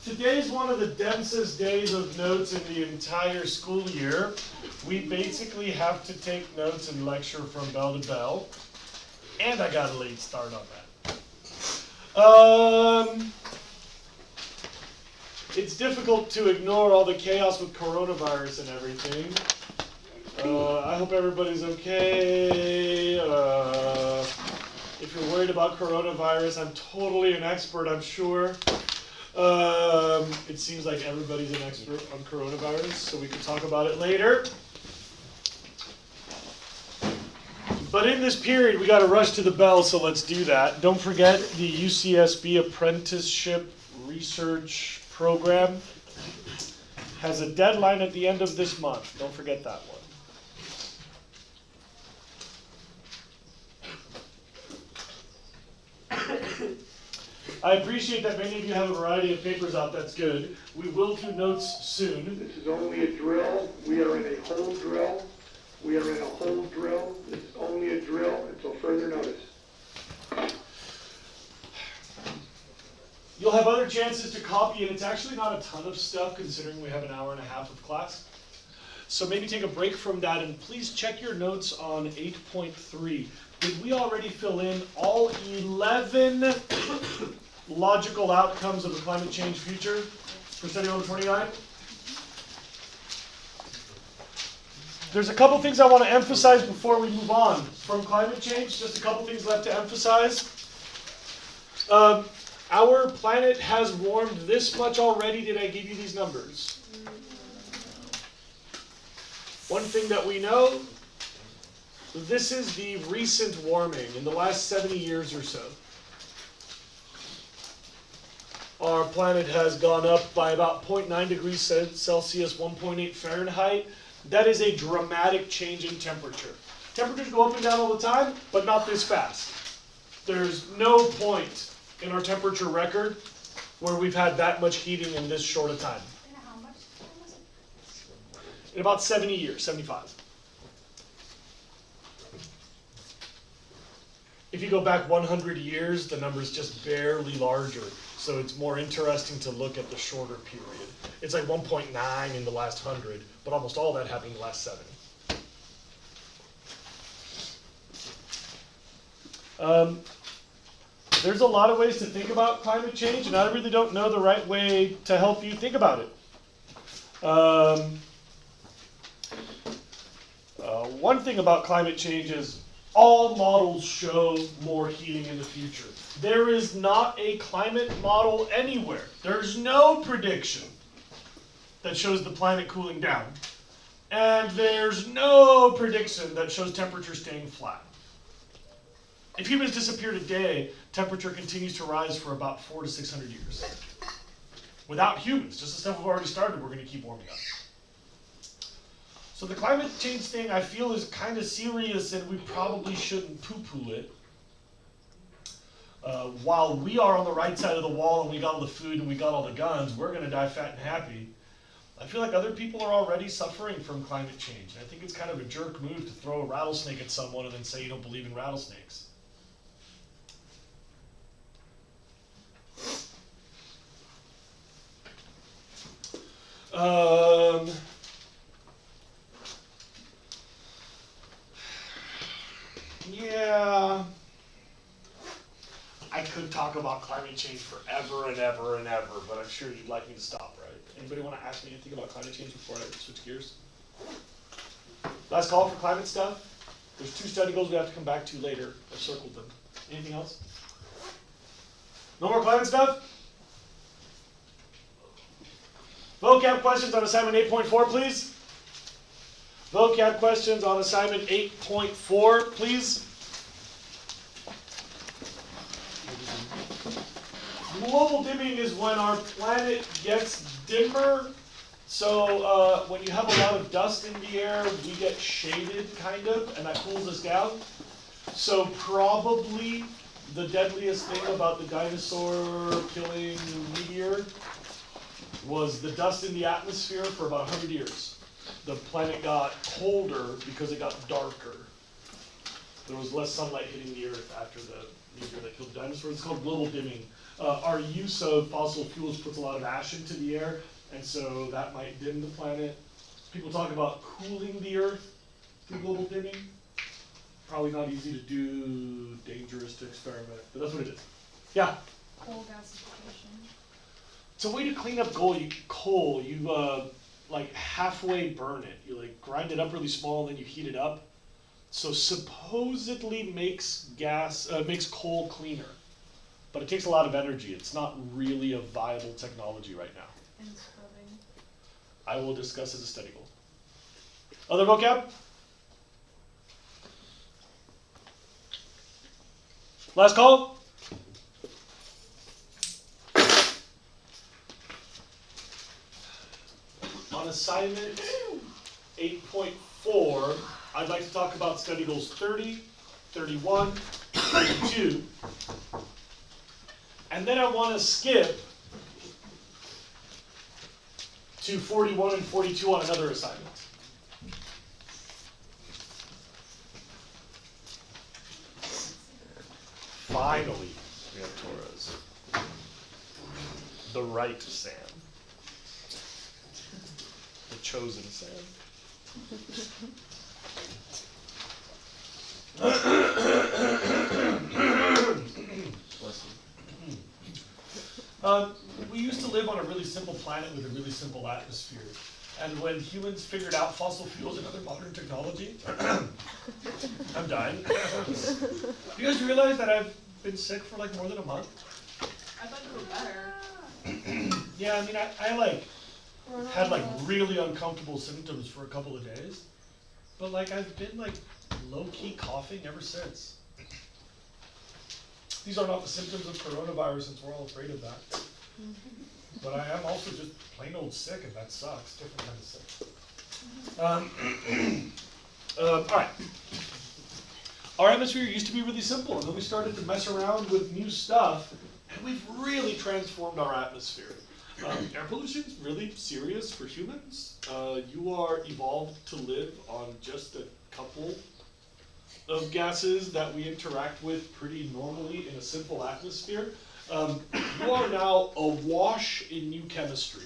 Today's one of the densest days of notes in the entire school year. We basically have to take notes and lecture from bell to bell. And I got a late start on that. It's difficult to ignore all the chaos with coronavirus and everything. I hope everybody's okay. If you're worried about coronavirus, I'm totally an expert, I'm sure. It seems like everybody's an expert on coronavirus, so we can talk about it later. But in this period, we got to rush to the bell, so let's do that. Don't forget the UCSB Apprenticeship Research Program has a deadline at the end of this month. Don't forget that one. I appreciate that many of you have a variety of papers out. That's good. We will do notes soon. This is only a drill. We are in a whole drill. We are in a whole drill. This is only a drill until further notice. You'll have other chances to copy, and it's actually not a ton of stuff considering we have an hour and a half of class. So maybe take a break from that, and please check your notes on 8.3. Did we already fill in all 11 logical outcomes of a climate change future for study number 29? There's a couple things I want to emphasize before we move on from climate change. Just a couple things left to emphasize. Our planet has warmed this much already. Did I give you these numbers? One thing that we know, this is the recent warming in the last 70 years or so. Our planet has gone up by about 0.9 degrees Celsius, 1.8 Fahrenheit. That is a dramatic change in temperature. Temperatures go up and down all the time, but not this fast. There's no point in our temperature record where we've had that much heating in this short a time. And how much time was it? In about 70 years, 75. If you go back 100 years, the number's just barely larger. So it's more interesting to look at the shorter period. It's like 1.9 in the last 100, but almost all that happened in the last 70. There's a lot of ways to think about climate change, and I really don't know the right way to help you think about it. One thing about climate change is all models show more heating in the future. There is not a climate model anywhere. There's no prediction that shows the planet cooling down. And there's no prediction that shows temperature staying flat. If humans disappear today, temperature continues to rise for about 400 to 600 years. Without humans, just the stuff we've already started, we're going to keep warming up. So the climate change thing, I feel, is kind of serious, and we probably shouldn't poo-poo it. While we are on the right side of the wall and we got all the food and we got all the guns, we're going to die fat and happy. I feel like other people are already suffering from climate change. And I think it's kind of a jerk move to throw a rattlesnake at someone and then say you don't believe in rattlesnakes. Yeah, I could talk about climate change forever and ever and ever, but I'm sure you'd like me to stop, right? Anybody want to ask me anything about climate change before I switch gears? Last call for climate stuff. There's 2 study goals we have to come back to later. I've circled them. Anything else? No more climate stuff? Vocab questions on assignment 8.4, please. Vocab questions on assignment 8.4, please. Global dimming is when our planet gets dimmer. So when you have a lot of dust in the air, we get shaded, kind of, and that cools us down. So probably the deadliest thing about the dinosaur-killing meteor was the dust in the atmosphere for about 100 years. The planet got colder because it got darker. There was less sunlight hitting the Earth after the meteor that killed the dinosaurs. It's called global dimming. Our use of fossil fuels puts a lot of ash into the air, and so that might dim the planet. People talk about cooling the Earth through global dimming. Probably not easy to do, dangerous to experiment, but that's what it is. Yeah? Coal gasification. It's a way to clean up coal. You like halfway burn it. You like grind it up really small and then you heat it up. So supposedly makes coal cleaner. But it takes a lot of energy. It's not really a viable technology right now. And scrubbing. I will discuss as a study goal. Other vocab? Last call? On assignment 8.4, I'd like to talk about study goals 30, 31, 32. And then I want to skip to 41 and 42 on another assignment. Finally, we have Torres. The right Sam. The chosen Sam. We used to live on a really simple planet with a really simple atmosphere. And when humans figured out fossil fuels and other modern technology, I'm dying. You guys realize that I've been sick for like more than a month? I thought you were better. Yeah, I mean, I like had like really uncomfortable symptoms for a couple of days. But like I've been like low-key coughing ever since. These are not the symptoms of coronavirus since we're all afraid of that. But I am also just plain old sick, and that sucks. Different kind of sick. All right. Our atmosphere used to be really simple, and then we started to mess around with new stuff, and we've really transformed our atmosphere. Air pollution is really serious for humans. You are evolved to live on just a couple of gases that we interact with pretty normally in a simple atmosphere. You are now awash in new chemistry.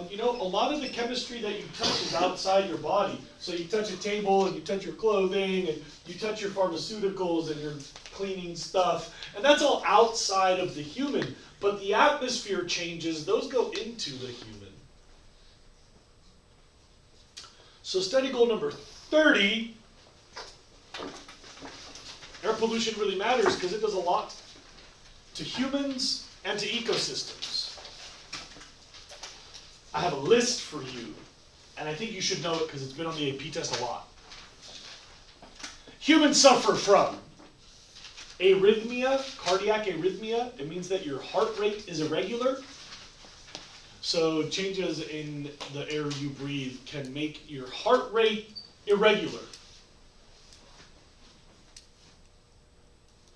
You know, a lot of the chemistry that you touch is outside your body. So you touch a table and you touch your clothing and you touch your pharmaceuticals and your cleaning stuff. And that's all outside of the human. But the atmosphere changes, those go into the human. So study goal number 30, air pollution really matters because it does a lot to humans and to ecosystems. I have a list for you, and I think you should know it because it's been on the AP test a lot. Humans suffer from arrhythmia, cardiac arrhythmia. It means that your heart rate is irregular. So changes in the air you breathe can make your heart rate irregular.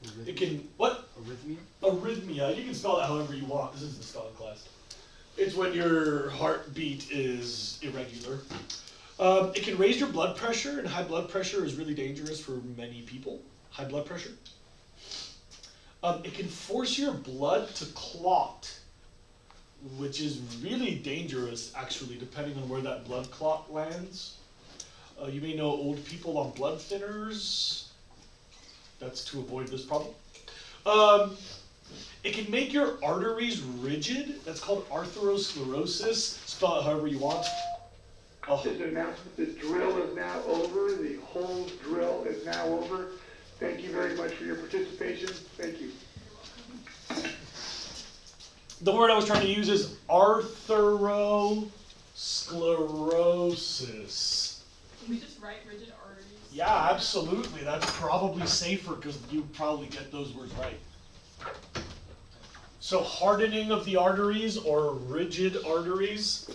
Arrhythmia? It can, what? Arrhythmia? Arrhythmia. You can spell that however you want. This is the spelling class. It's when your heartbeat is irregular. It can raise your blood pressure, and high blood pressure is really dangerous for many people. High blood pressure. It can force your blood to clot, which is really dangerous, actually, depending on where that blood clot lands. You may know old people on blood thinners. That's to avoid this problem. It can make your arteries rigid. That's called arteriosclerosis. Spell it however you want. Just an announcement, the drill is now over. The whole drill is now over. Thank you very much for your participation. Thank you. The word I was trying to use is arteriosclerosis. Can we just write rigid arteries? Yeah, absolutely. That's probably safer because you probably get those words right. So hardening of the arteries or rigid arteries.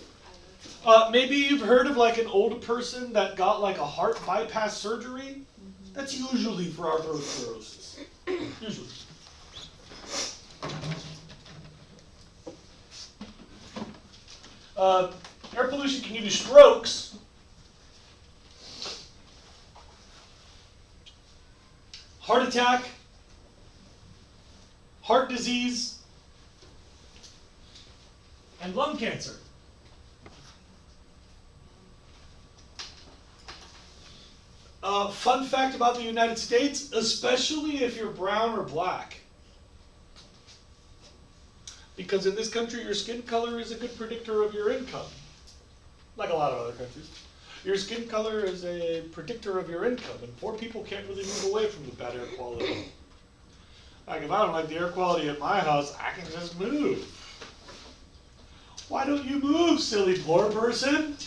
Maybe you've heard of like an old person that got like a heart bypass surgery. That's usually for arteriosclerosis. Usually. Air pollution can give you strokes. Heart attack. heart disease, and lung cancer. Fun fact about the United States, especially if you're brown or black. Because in this country, your skin color is a good predictor of your income. Like a lot of other countries. Your skin color is a predictor of your income, and poor people can't really move away from the bad air quality. Like, if I don't like the air quality at my house, I can just move. Why don't you move, silly poor person?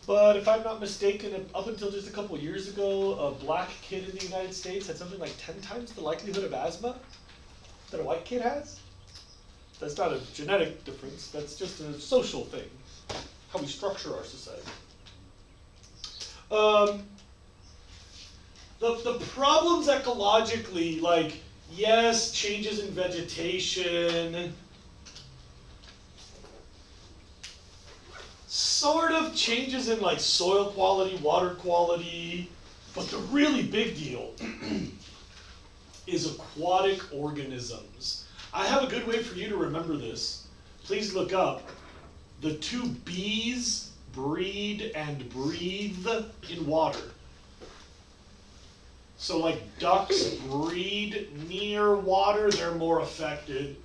But if I'm not mistaken, up until just a couple years ago, a black kid in the United States had something like 10 times the likelihood of asthma that a white kid has. That's not a genetic difference, that's just a social thing, how we structure our society. The problems ecologically, like, yes, changes in vegetation, sort of changes in like soil quality, water quality, but the really big deal is aquatic organisms. I have a good way for you to remember this. Please look up. The two B's breed and breathe in water. So like ducks breed near water, they're more affected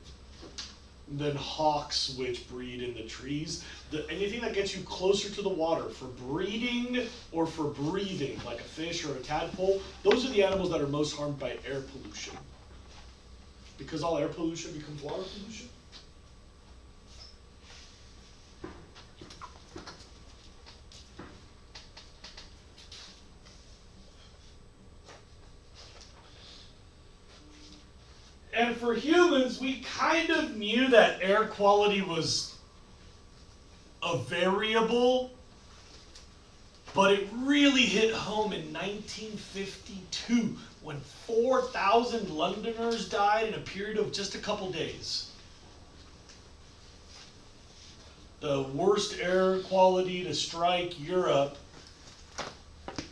than hawks, which breed in the trees. Anything that gets you closer to the water for breeding or for breathing, like a fish or a tadpole, those are the animals that are most harmed by air pollution. Because all air pollution becomes water pollution. And for humans, we kind of knew that air quality was a variable, but it really hit home in 1952 when 4,000 Londoners died in a period of just a couple days. The worst air quality to strike Europe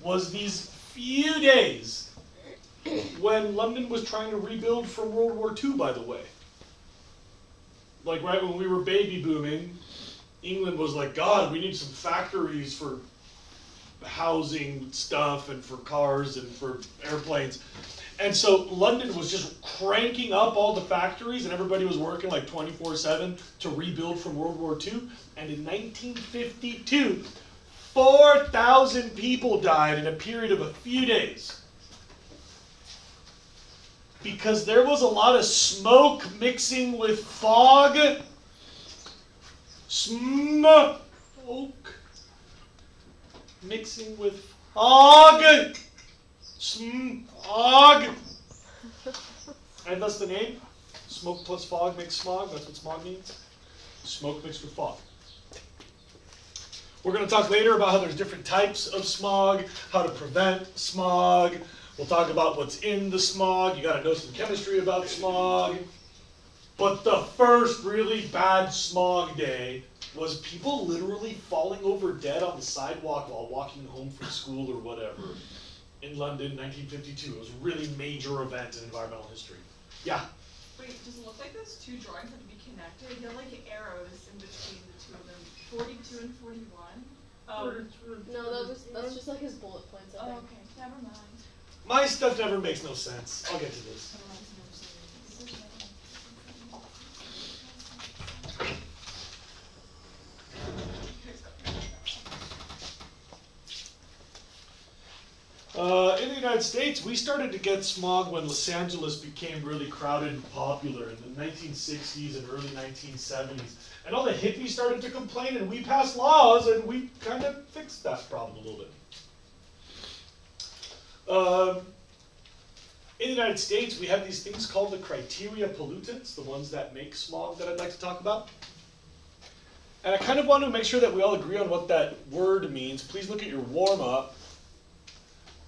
was these few days when London was trying to rebuild from World War II, by the way. Like right when we were baby booming, England was like, God, we need some factories for housing stuff and for cars and for airplanes. And so London was just cranking up all the factories and everybody was working like 24/7 to rebuild from World War II. And in 1952, 4,000 people died in a period of a few days. Because there was a lot of smoke mixing with fog. Smoke mixing with fog. Smog. And that's the name. Smoke plus fog makes smog. That's what smog means. Smoke mixed with fog. We're going to talk later about how there's different types of smog, how to prevent smog. We'll talk about what's in the smog. You got to know some chemistry about smog. But the first really bad smog day was people literally falling over dead on the sidewalk while walking home from school or whatever in London, 1952. It was a really major event in environmental history. Yeah? Wait, does it look like those two drawings have to be connected? They're like arrows in between the two of them. 42 and 41? Oh. No, that's just like his bullet points, I think. Oh, okay. Never mind. My stuff never makes no sense. I'll get to this. In the United States, we started to get smog when Los Angeles became really crowded and popular in the 1960s and early 1970s. And all the hippies started to complain, and we passed laws, and we kind of fixed that problem a little bit. In the United States, we have these things called the criteria pollutants, the ones that make smog that I'd like to talk about. And I kind of want to make sure that we all agree on what that word means. Please look at your warm-up.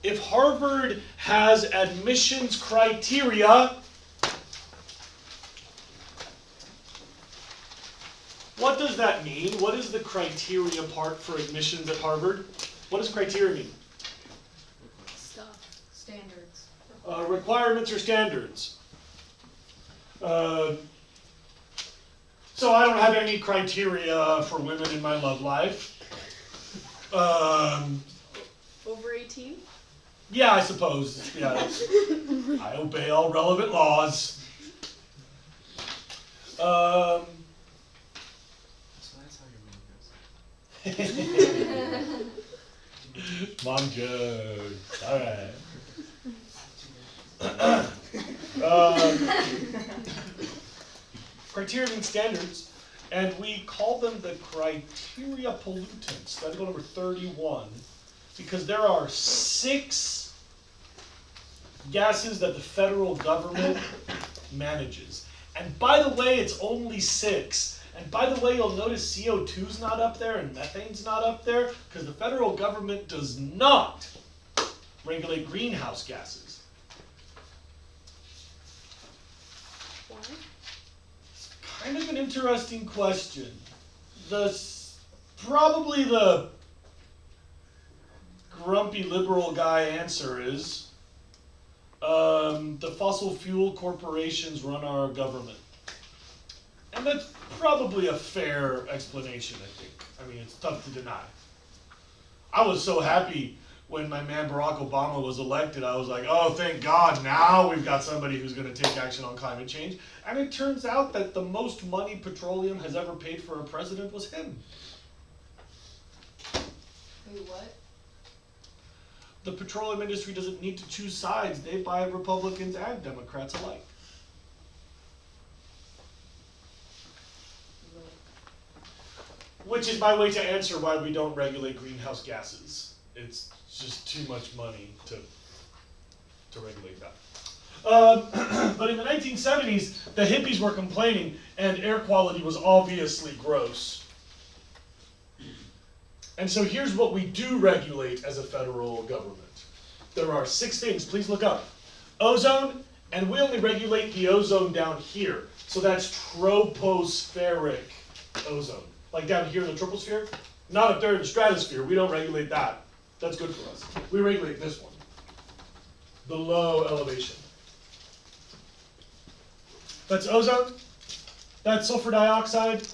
If Harvard has admissions criteria, what does that mean? What is the criteria part for admissions at Harvard? What does criteria mean? Stuff. Standards. Requirements or standards. So I don't have any criteria for women in my love life. Over 18? Yeah, I suppose. Yeah, I obey all relevant laws. So that's how your money goes. Mom jokes. All right. Criteria and standards, and we call them the criteria pollutants. That'd go number 31, because there are 6 gases that the federal government manages. And by the way, it's only 6. And by the way, you'll notice CO2's not up there and methane's not up there, because the federal government does not regulate greenhouse gases. Why? Kind of an interesting question. Probably the grumpy liberal guy answer is, the fossil fuel corporations run our government. And that's probably a fair explanation, I think. I mean, it's tough to deny. I was so happy when my man Barack Obama was elected. I was like, oh, thank God, now we've got somebody who's going to take action on climate change. And it turns out that the most money petroleum has ever paid for a president was him. Wait, what? The petroleum industry doesn't need to choose sides. They buy Republicans and Democrats alike. Which is my way to answer why we don't regulate greenhouse gases. It's just too much money to regulate that. But in the 1970s, the hippies were complaining, and air quality was obviously gross. And so here's what we do regulate as a federal government. There are 6 things, please look up. Ozone, and we only regulate the ozone down here. So that's tropospheric ozone. Like down here in the troposphere, not up there in the stratosphere. We don't regulate that. That's good for us. We regulate this one, the low elevation. That's ozone. That's sulfur dioxide.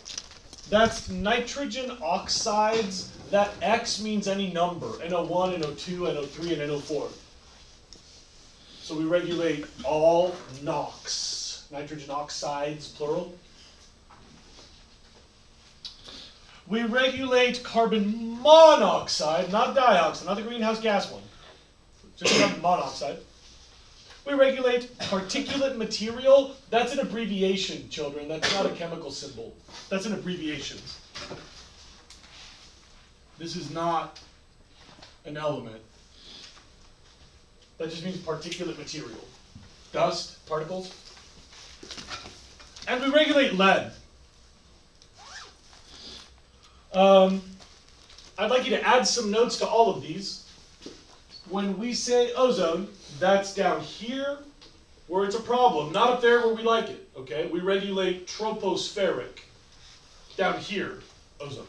That's nitrogen oxides. That X means any number, NO1, NO2, NO3, and NO4. So we regulate all NOx, nitrogen oxides, plural. We regulate carbon monoxide, not dioxide, not the greenhouse gas one, just carbon monoxide. We regulate particulate material. That's an abbreviation, children. That's not a chemical symbol. That's an abbreviation. This is not an element. That just means particulate material. Dust, particles. And we regulate lead. I'd like you to add some notes to all of these. When we say ozone, that's down here where it's a problem, not up there where we like it, okay? We regulate tropospheric, down here, ozone.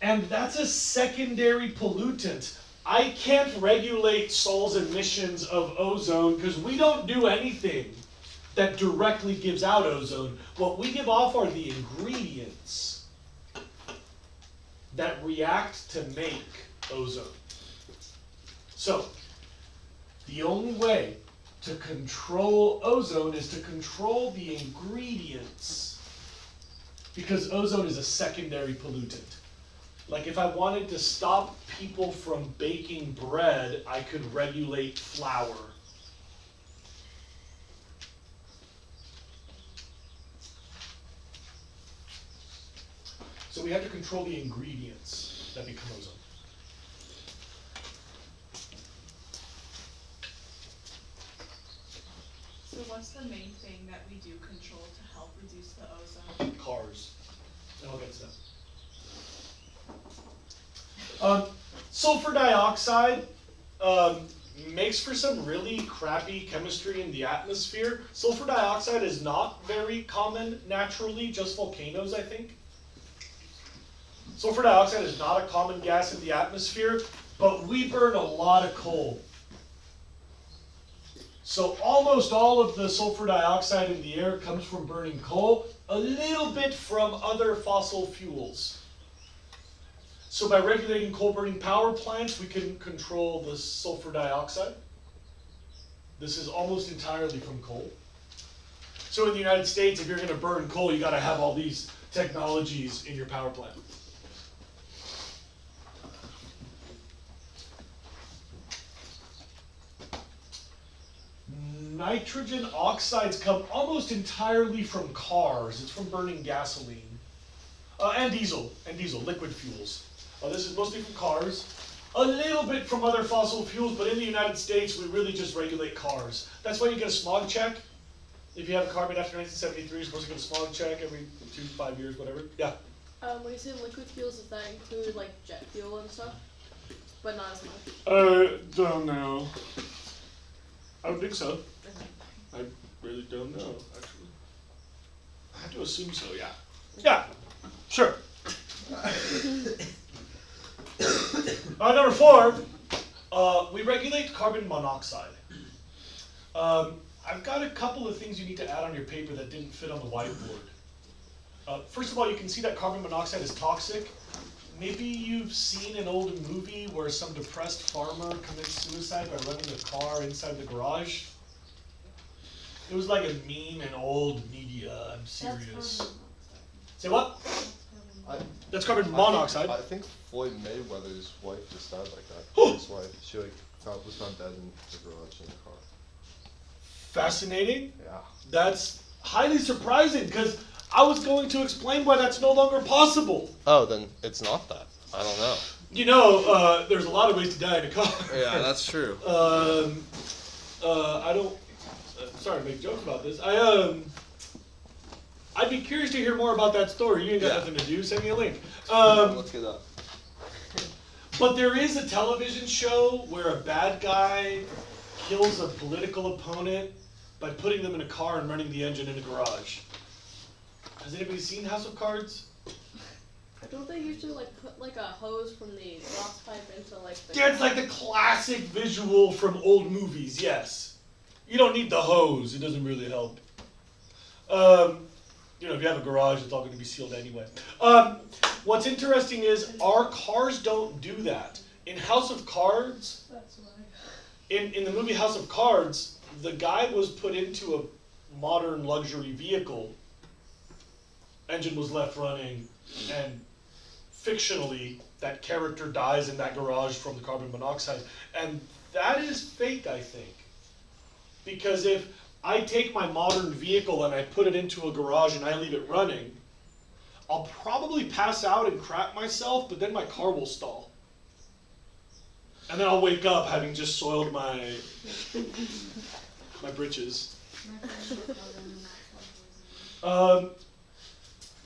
And that's a secondary pollutant. I can't regulate Seoul's emissions of ozone because we don't do anything that directly gives out ozone. What we give off are the ingredients that react to make ozone. So, the only way to control ozone is to control the ingredients, because ozone is a secondary pollutant. Like if I wanted to stop people from baking bread, I could regulate flour. So we have to control the ingredients that become ozone. So what's the main thing that we do control to help reduce the ozone? Cars. And I'll get to that. Sulfur dioxide makes for some really crappy chemistry in the atmosphere. Sulfur dioxide is not very common naturally, just volcanoes, I think. Sulfur dioxide is not a common gas in the atmosphere, but we burn a lot of coal. So almost all of the sulfur dioxide in the air comes from burning coal, a little bit from other fossil fuels. So by regulating coal burning power plants, we can control the sulfur dioxide. This is almost entirely from coal. So in the United States, if you're going to burn coal, you got to have all these technologies in your power plant. Nitrogen oxides come almost entirely from cars. It's from burning gasoline. And diesel, liquid fuels. This is mostly from cars. A little bit from other fossil fuels, but in the United States, we really just regulate cars. That's why you get a smog check. If you have a car made after 1973, you're supposed to get a smog check every 2 to 5 years, whatever. Yeah. When you say liquid fuels, does that include like jet fuel and stuff? But not as much. Don't know. I would think so. I really don't know, actually. I have to assume so, yeah. Yeah, sure. Number 4, we regulate carbon monoxide. I've got a couple of things you need to add on your paper that didn't fit on the whiteboard. First of all, you can see that carbon monoxide is toxic. Maybe you've seen an old movie where some depressed farmer commits suicide by running a car inside the garage. It was like a meme in old media, I'm serious. Say what? That's carbon monoxide. I think Floyd Mayweather's wife just died like that. His wife, she was found dead in the garage in the car. Fascinating. Yeah. That's highly surprising because I was going to explain why that's no longer possible. Oh, then it's not that. I don't know. You know, there's a lot of ways to die in a car. Yeah, that's true. I don't. Sorry to make jokes about this. I'd be curious to hear more about that story. You ain't got nothing to do. Send me a link. Let's get up. But there is a television show where a bad guy kills a political opponent by putting them in a car and running the engine in a garage. Has anybody seen House of Cards? Don't they usually like put like a hose from the exhaust pipe into like the... Yeah, it's like the classic visual from old movies, yes. You don't need the hose, it doesn't really help. You know, if you have a garage, it's all going to be sealed anyway. What's interesting is our cars don't do that. In House of Cards, in the movie House of Cards, the guy was put into a modern luxury vehicle, engine was left running, and fictionally, that character dies in that garage from the carbon monoxide. And that is fake, I think. Because if I take my modern vehicle and I put it into a garage and I leave it running, I'll probably pass out and crap myself, but then my car will stall. And then I'll wake up having just soiled my britches.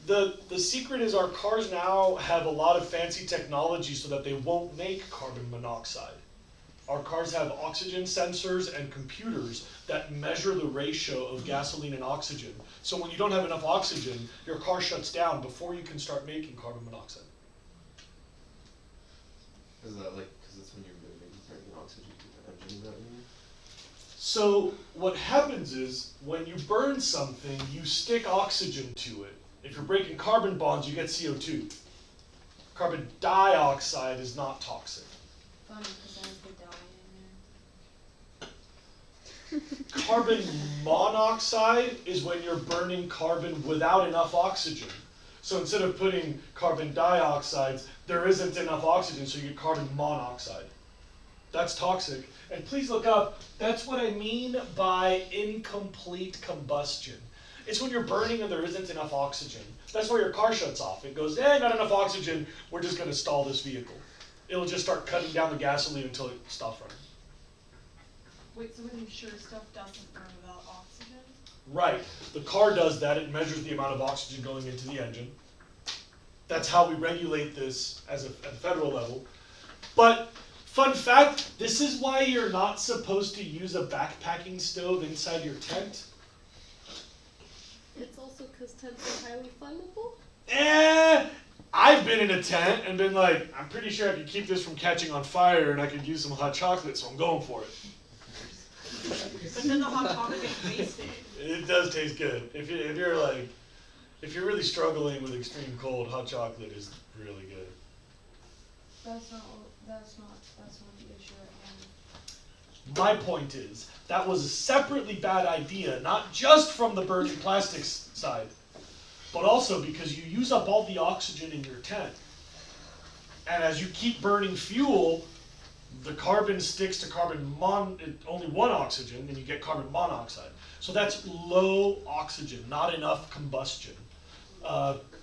The secret is our cars now have a lot of fancy technology so that they won't make carbon monoxide. Our cars have oxygen sensors and computers that measure the ratio of gasoline and oxygen. So when you don't have enough oxygen, your car shuts down before you can start making carbon monoxide. Is that like, because it's when you're bringing oxygen to the engine, is that what you mean? So what happens is, when you burn something, you stick oxygen to it. If you're breaking carbon bonds, you get CO2. Carbon dioxide is not toxic. Funny, because I was the dye in there. Carbon monoxide is when you're burning carbon without enough oxygen. So instead of putting carbon dioxide, there isn't enough oxygen, so you get carbon monoxide. That's toxic. And please look up, that's what I mean by incomplete combustion. It's when you're burning and there isn't enough oxygen. That's where your car shuts off. It goes, not enough oxygen, we're just going to stall this vehicle. It'll just start cutting down the gasoline until it stops running. Wait, so when you sure stuff doesn't burn without oxygen? Right. The car does that. It measures the amount of oxygen going into the engine. That's how we regulate this at the federal level. But fun fact, this is why you're not supposed to use a backpacking stove inside your tent. It's also because tents are highly flammable? I've been in a tent and been like, I'm pretty sure I could keep this from catching on fire and I could use some hot chocolate, so I'm going for it. But then the hot chocolate gets wasted. It does taste good. If you're really struggling with extreme cold, hot chocolate is really good. That's not the issue at hand. My point is, that was a separately bad idea, not just from the burning plastics side, but also because you use up all the oxygen in your tent. And as you keep burning fuel, the carbon sticks to only one oxygen, and you get carbon monoxide. So that's low oxygen, not enough combustion.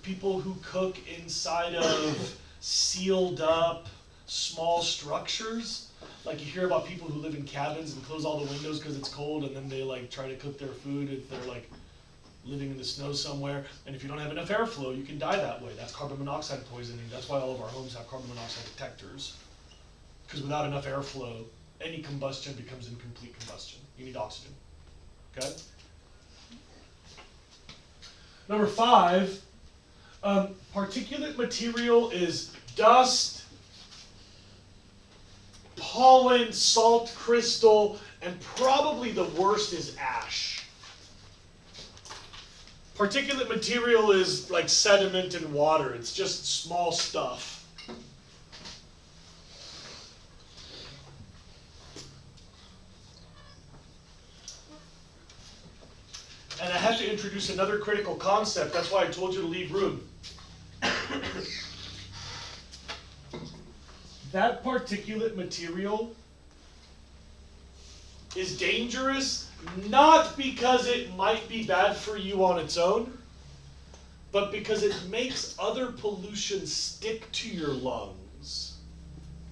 People who cook inside of sealed up small structures, like you hear about people who live in cabins and close all the windows because it's cold, and then they like try to cook their food if they're like living in the snow somewhere, and if you don't have enough airflow, you can die that way. That's carbon monoxide poisoning. That's why all of our homes have carbon monoxide detectors. Because without enough airflow, any combustion becomes incomplete combustion. You need oxygen. Okay? Number 5, particulate material is dust, pollen, salt crystal, and probably the worst is ash. Particulate material is like sediment and water. It's just small stuff. And I have to introduce another critical concept. That's why I told you to leave room. That particulate material is dangerous not because it might be bad for you on its own, but because it makes other pollution stick to your lungs.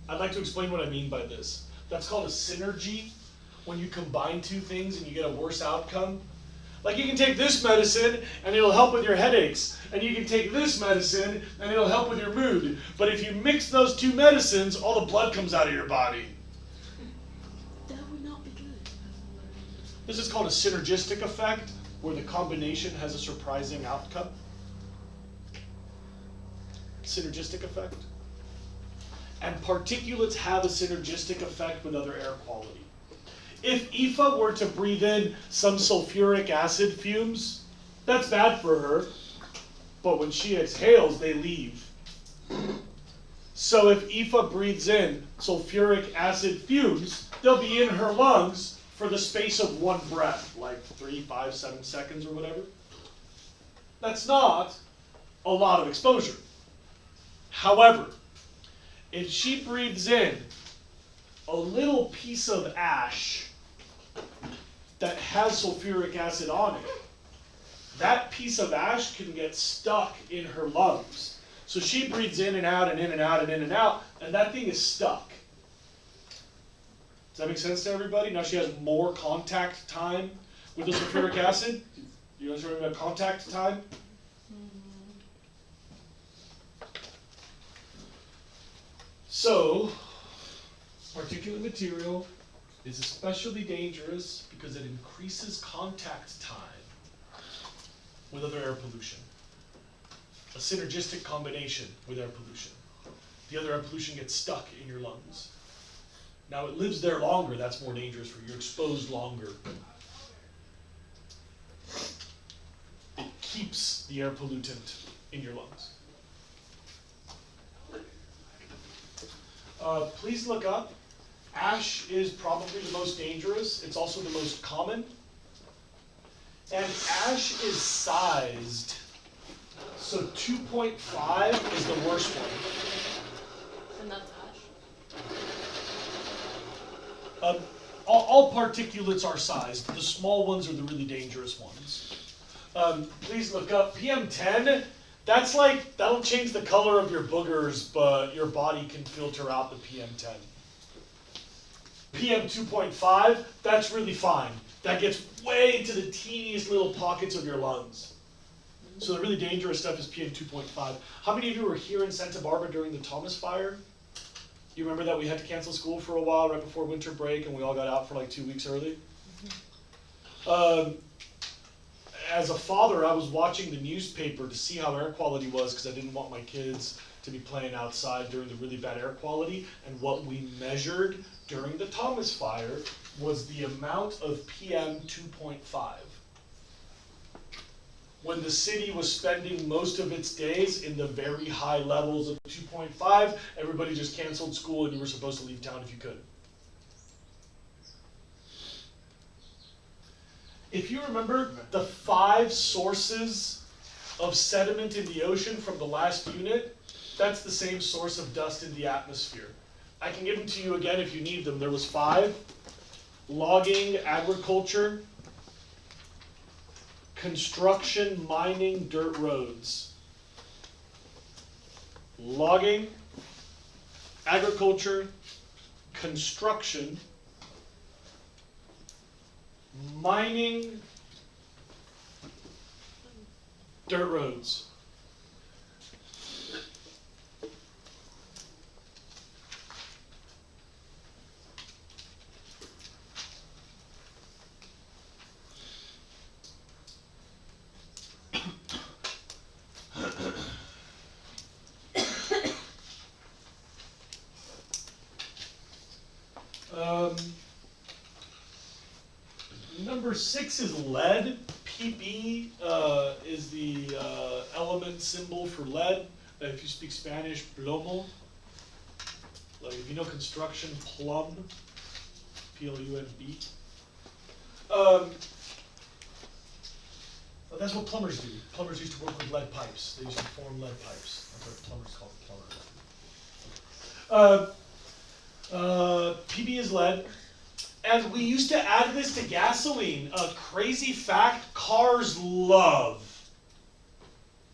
I'd like to explain what I mean by this. That's called a synergy, when you combine two things and you get a worse outcome. Like you can take this medicine and it'll help with your headaches, and you can take this medicine and it'll help with your mood. But if you mix those two medicines, all the blood comes out of your body. That would not be good. This is called a synergistic effect, where the combination has a surprising outcome. Synergistic effect. And particulates have a synergistic effect with other air quality. If Aoife were to breathe in some sulfuric acid fumes, that's bad for her, but when she exhales, they leave. So if Aoife breathes in sulfuric acid fumes, they'll be in her lungs for the space of one breath, like 3, 5, 7 seconds or whatever. That's not a lot of exposure. However, if she breathes in a little piece of ash that has sulfuric acid on it, that piece of ash can get stuck in her lungs. So she breathes in and out and in and out and in and out, and that thing is stuck. Does that make sense to everybody? Now she has more contact time with the sulfuric acid. You guys remember about contact time? So, particulate material is especially dangerous because it increases contact time with other air pollution. A synergistic combination with air pollution. The other air pollution gets stuck in your lungs. Now it lives there longer, that's more dangerous for you. You're exposed longer. It keeps the air pollutant in your lungs. Please look up. Ash is probably the most dangerous. It's also the most common. And ash is sized. So 2.5 is the worst one. And that's ash? All particulates are sized. The small ones are the really dangerous ones. Please look up PM10. That's like, that'll change the color of your boogers, but your body can filter out the PM10. PM 2.5, that's really fine. That gets way into the teeniest little pockets of your lungs. So the really dangerous stuff is PM 2.5. How many of you were here in Santa Barbara during the Thomas fire? You remember that we had to cancel school for a while right before winter break, and we all got out for like 2 weeks early? As a father, I was watching the newspaper to see how air quality was because I didn't want my kids to be playing outside during the really bad air quality. And what we measured during the Thomas fire was the amount of PM 2.5. When the city was spending most of its days in the very high levels of 2.5, everybody just canceled school and you were supposed to leave town if you could. If you remember the 5 sources of sediment in the ocean from the last unit, that's the same source of dust in the atmosphere. I can give them to you again if you need them. There was 5: logging, agriculture, construction, mining, dirt roads. Logging, agriculture, construction, mining, dirt roads. Number 6 is lead. Pb is the element symbol for lead. If you speak Spanish, plomo. Like if you know construction, plumb. P-L-U-M-B. That's what plumbers do. Plumbers used to work with lead pipes. They used to form lead pipes. That's what plumbers call plumbers. Pb is lead. And we used to add this to gasoline. A crazy fact, cars love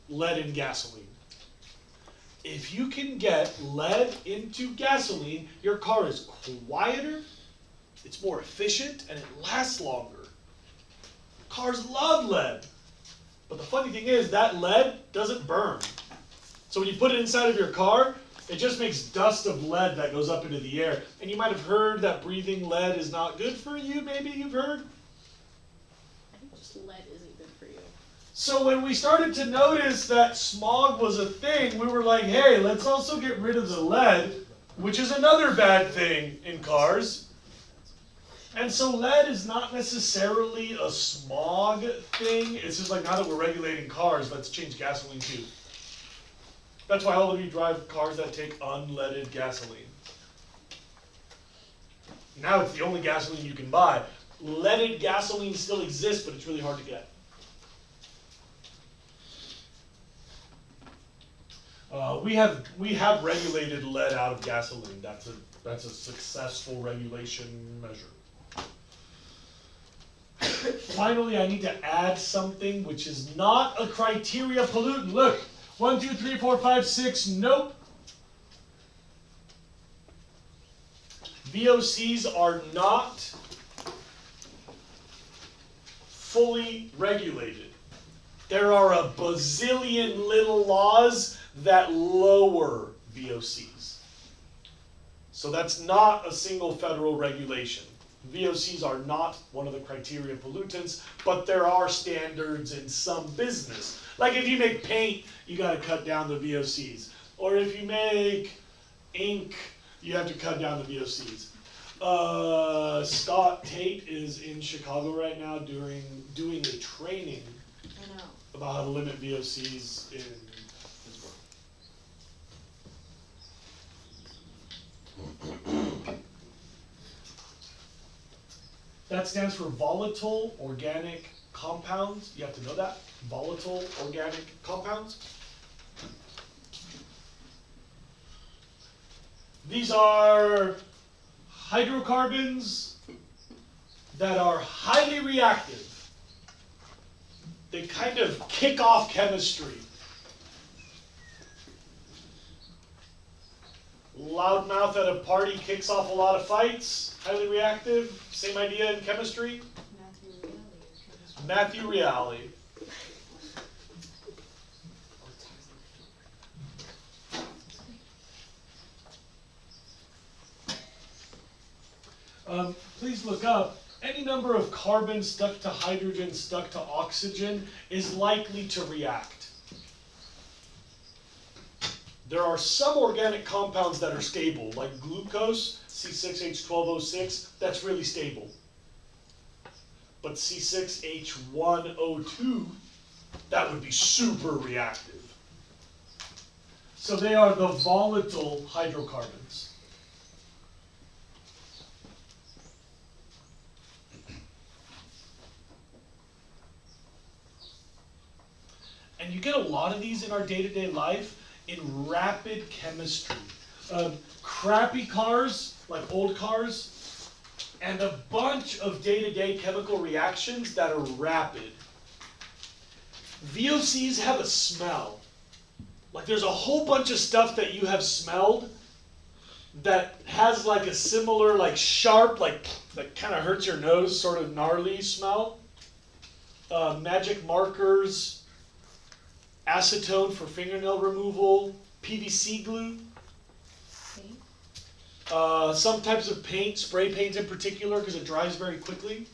lead in gasoline. If you can get lead into gasoline, your car is quieter, it's more efficient, and it lasts longer. Cars love lead. But the funny thing is, that lead doesn't burn. So when you put it inside of your car, it just makes dust of lead that goes up into the air. And you might have heard that breathing lead is not good for you. Maybe you've heard. I think just lead isn't good for you. So when we started to notice that smog was a thing, we were like, hey, let's also get rid of the lead, which is another bad thing in cars. And so lead is not necessarily a smog thing. It's just like, now that we're regulating cars, let's change gasoline too. That's why all of you drive cars that take unleaded gasoline. Now it's the only gasoline you can buy. Leaded gasoline still exists, but it's really hard to get. We have regulated lead out of gasoline. That's a successful regulation measure. Finally, I need to add something which is not a criteria pollutant. Look. 1, 2, 3, 4, 5, 6, nope. VOCs are not fully regulated. There are a bazillion little laws that lower VOCs. So that's not a single federal regulation. VOCs are not one of the criteria pollutants, but there are standards in some business. Like if you make paint, you got to cut down the VOCs. Or if you make ink, you have to cut down the VOCs. Scott Tate is in Chicago right now doing a training about how to limit VOCs in Pittsburgh. That stands for volatile organic compounds. You have to know that. Volatile organic compounds. These are hydrocarbons that are highly reactive. They kind of kick off chemistry. Loudmouth at a party kicks off a lot of fights. Highly reactive. Same idea in chemistry. Matthew Reale. Please look up. Any number of carbon stuck to hydrogen stuck to oxygen is likely to react. There are some organic compounds that are stable, like glucose, C6H12O6, that's really stable. But C6H1O2, that would be super reactive. So they are the volatile hydrocarbons. And you get a lot of these in our day-to-day life in rapid chemistry. Crappy cars, like old cars, and a bunch of day-to-day chemical reactions that are rapid. VOCs have a smell. Like there's a whole bunch of stuff that you have smelled that has like a similar, like sharp, like that kind of hurts your nose, sort of gnarly smell. Magic markers, acetone for fingernail removal, PVC glue. Some types of paint, spray paint in particular, because it dries very quickly.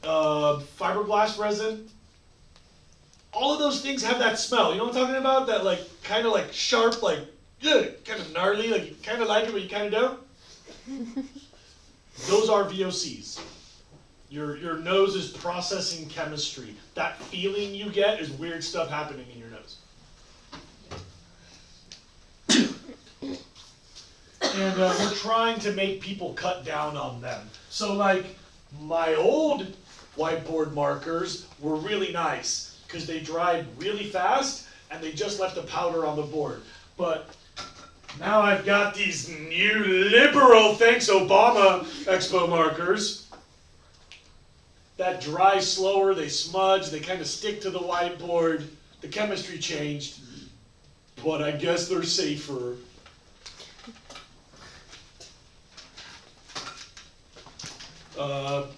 Fiberglass resin. All of those things have that smell. You know what I'm talking about? That like kind of like sharp, like kind of gnarly, like you kind of like it, but you kind of don't. Those are VOCs. Your nose is processing chemistry. That feeling you get is weird stuff happening in your nose. And we're trying to make people cut down on them. So like my old whiteboard markers were really nice because they dried really fast and they just left the powder on the board. But now I've got these new liberal, thanks Obama, Expo markers that dry slower, they smudge, they kind of stick to the whiteboard. The chemistry changed, but I guess they're safer.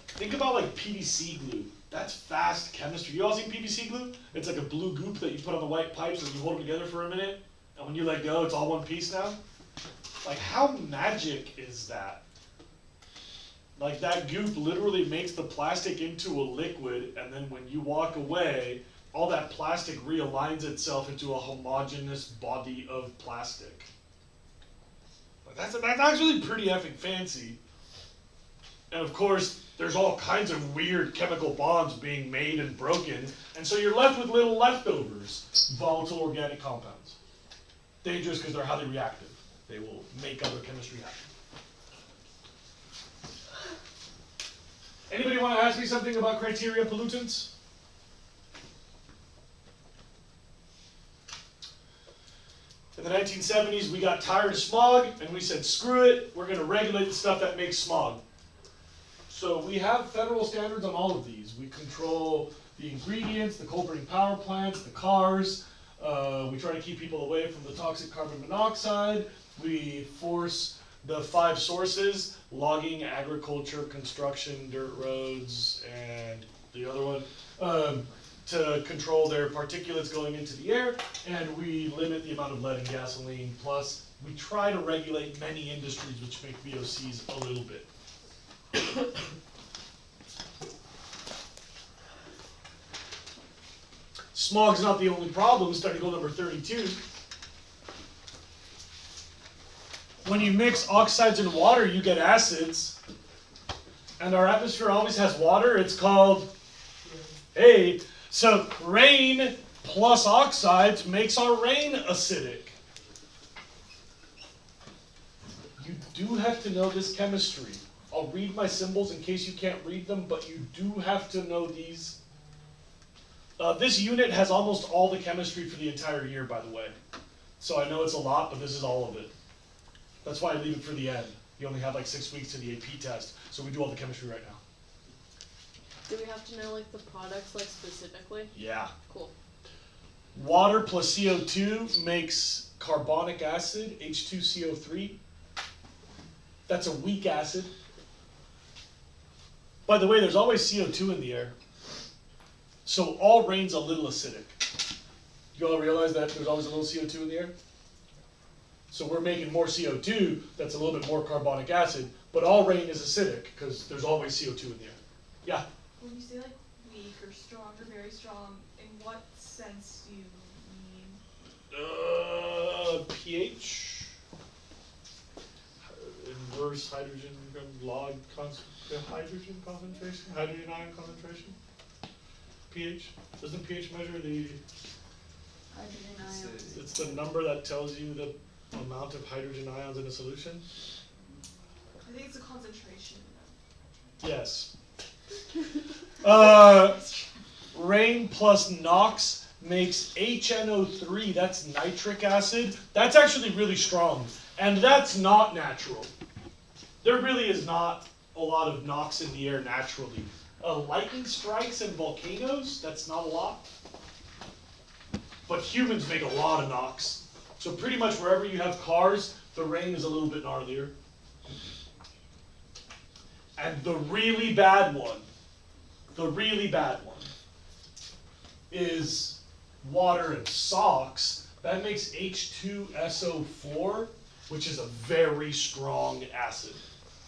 Think about like PVC glue. That's fast chemistry. You all seen PVC glue? It's like a blue goop that you put on the white pipes and you hold them together for a minute. And when you let go, it's all one piece now. Like how magic is that? Like that goop literally makes the plastic into a liquid, and then when you walk away, all that plastic realigns itself into a homogeneous body of plastic. Like that's actually pretty effing fancy. And of course, there's all kinds of weird chemical bonds being made and broken, and so you're left with little leftovers, volatile organic compounds. Dangerous because they're highly reactive. They will make other chemistry happen. Anybody want to ask me something about criteria pollutants? In the 1970s, we got tired of smog, and we said, screw it, we're going to regulate the stuff that makes smog. So we have federal standards on all of these. We control the ingredients, the coal-burning power plants, the cars. We try to keep people away from the toxic carbon monoxide. We force the 5 sources: logging, agriculture, construction, dirt roads, and the other one, to control their particulates going into the air. And we limit the amount of lead in gasoline. Plus, we try to regulate many industries which make VOCs a little bit. Smog's not the only problem. Article number 32. When you mix oxides and water, you get acids. And our atmosphere always has water. It's called, hey, so rain plus oxides makes our rain acidic. You do have to know this chemistry. I'll read my symbols in case you can't read them, but you do have to know these. This unit has almost all the chemistry for the entire year, by the way. So I know it's a lot, but this is all of it. That's why I leave it for the end. You only have like 6 weeks to the AP test, so we do all the chemistry right now. Do we have to know like the products like specifically? Yeah. Cool. Water plus CO2 makes carbonic acid, H2CO3. That's a weak acid. By the way, there's always CO2 in the air. So all rain's a little acidic. You all realize that there's always a little CO2 in the air? So we're making more CO2 that's a little bit more carbonic acid, but all rain is acidic because there's always CO2 in the air. Yeah? When you say like weak or strong or very strong, in what sense do you mean? pH, inverse hydrogen log hydrogen concentration, hydrogen ion concentration. pH. Doesn't pH measure the? Hydrogen ions. It's the number that tells you the amount of hydrogen ions in a solution. I think it's a concentration. Yes. Rain plus NOx makes HNO3, that's nitric acid. That's actually really strong, and that's not natural. There really is not a lot of NOx in the air naturally. Lightning strikes and volcanoes, that's not a lot. But humans make a lot of NOx. So pretty much wherever you have cars, the rain is a little bit gnarlier. And the really bad one is water and socks. That makes H2SO4, which is a very strong acid.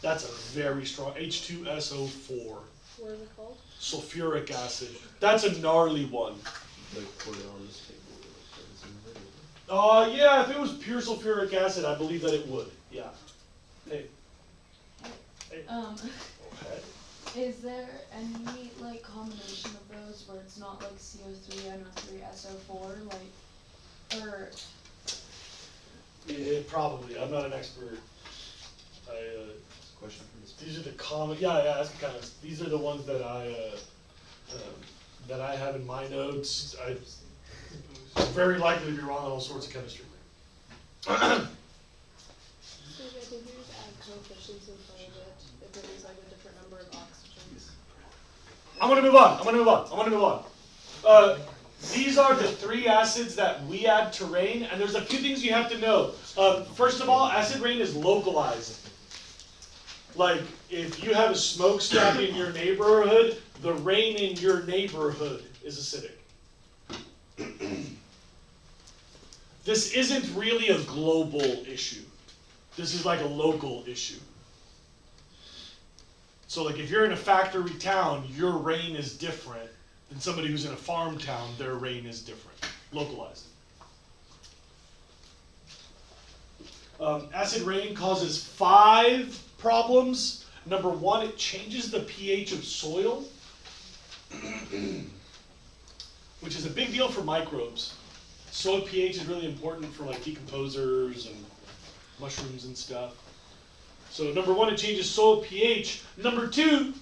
That's a very strong H2SO4. What is it called? Sulfuric acid. That's a gnarly one. Like put it on this table. Yeah, if it was pure sulfuric acid, I believe that it would. Yeah. Hey. Hey. Okay. Is there any like combination of those where it's not like CO3, NO3, SO4, like, or? Yeah, probably. I'm not an expert. Question for this. These are the common. Yeah. That's kind of. These are the ones that I have in my notes. I'm very likely to be wrong on all sorts of chemistry. So I think you just add coefficients in front of it if it is like a different number of oxygens. I'm gonna move on. These are the 3 acids that we add to rain, and there's a few things you have to know. First of all, acid rain is localized. Like, if you have a smokestack in your neighborhood, the rain in your neighborhood is acidic. This isn't really a global issue. This is like a local issue. So like if you're in a factory town, your rain is different than somebody who's in a farm town, their rain is different, localized. Acid rain causes 5 problems. Number 1, it changes the pH of soil, which is a big deal for microbes. Soil pH is really important for like decomposers and mushrooms and stuff. So number 1, it changes soil pH. Number 2,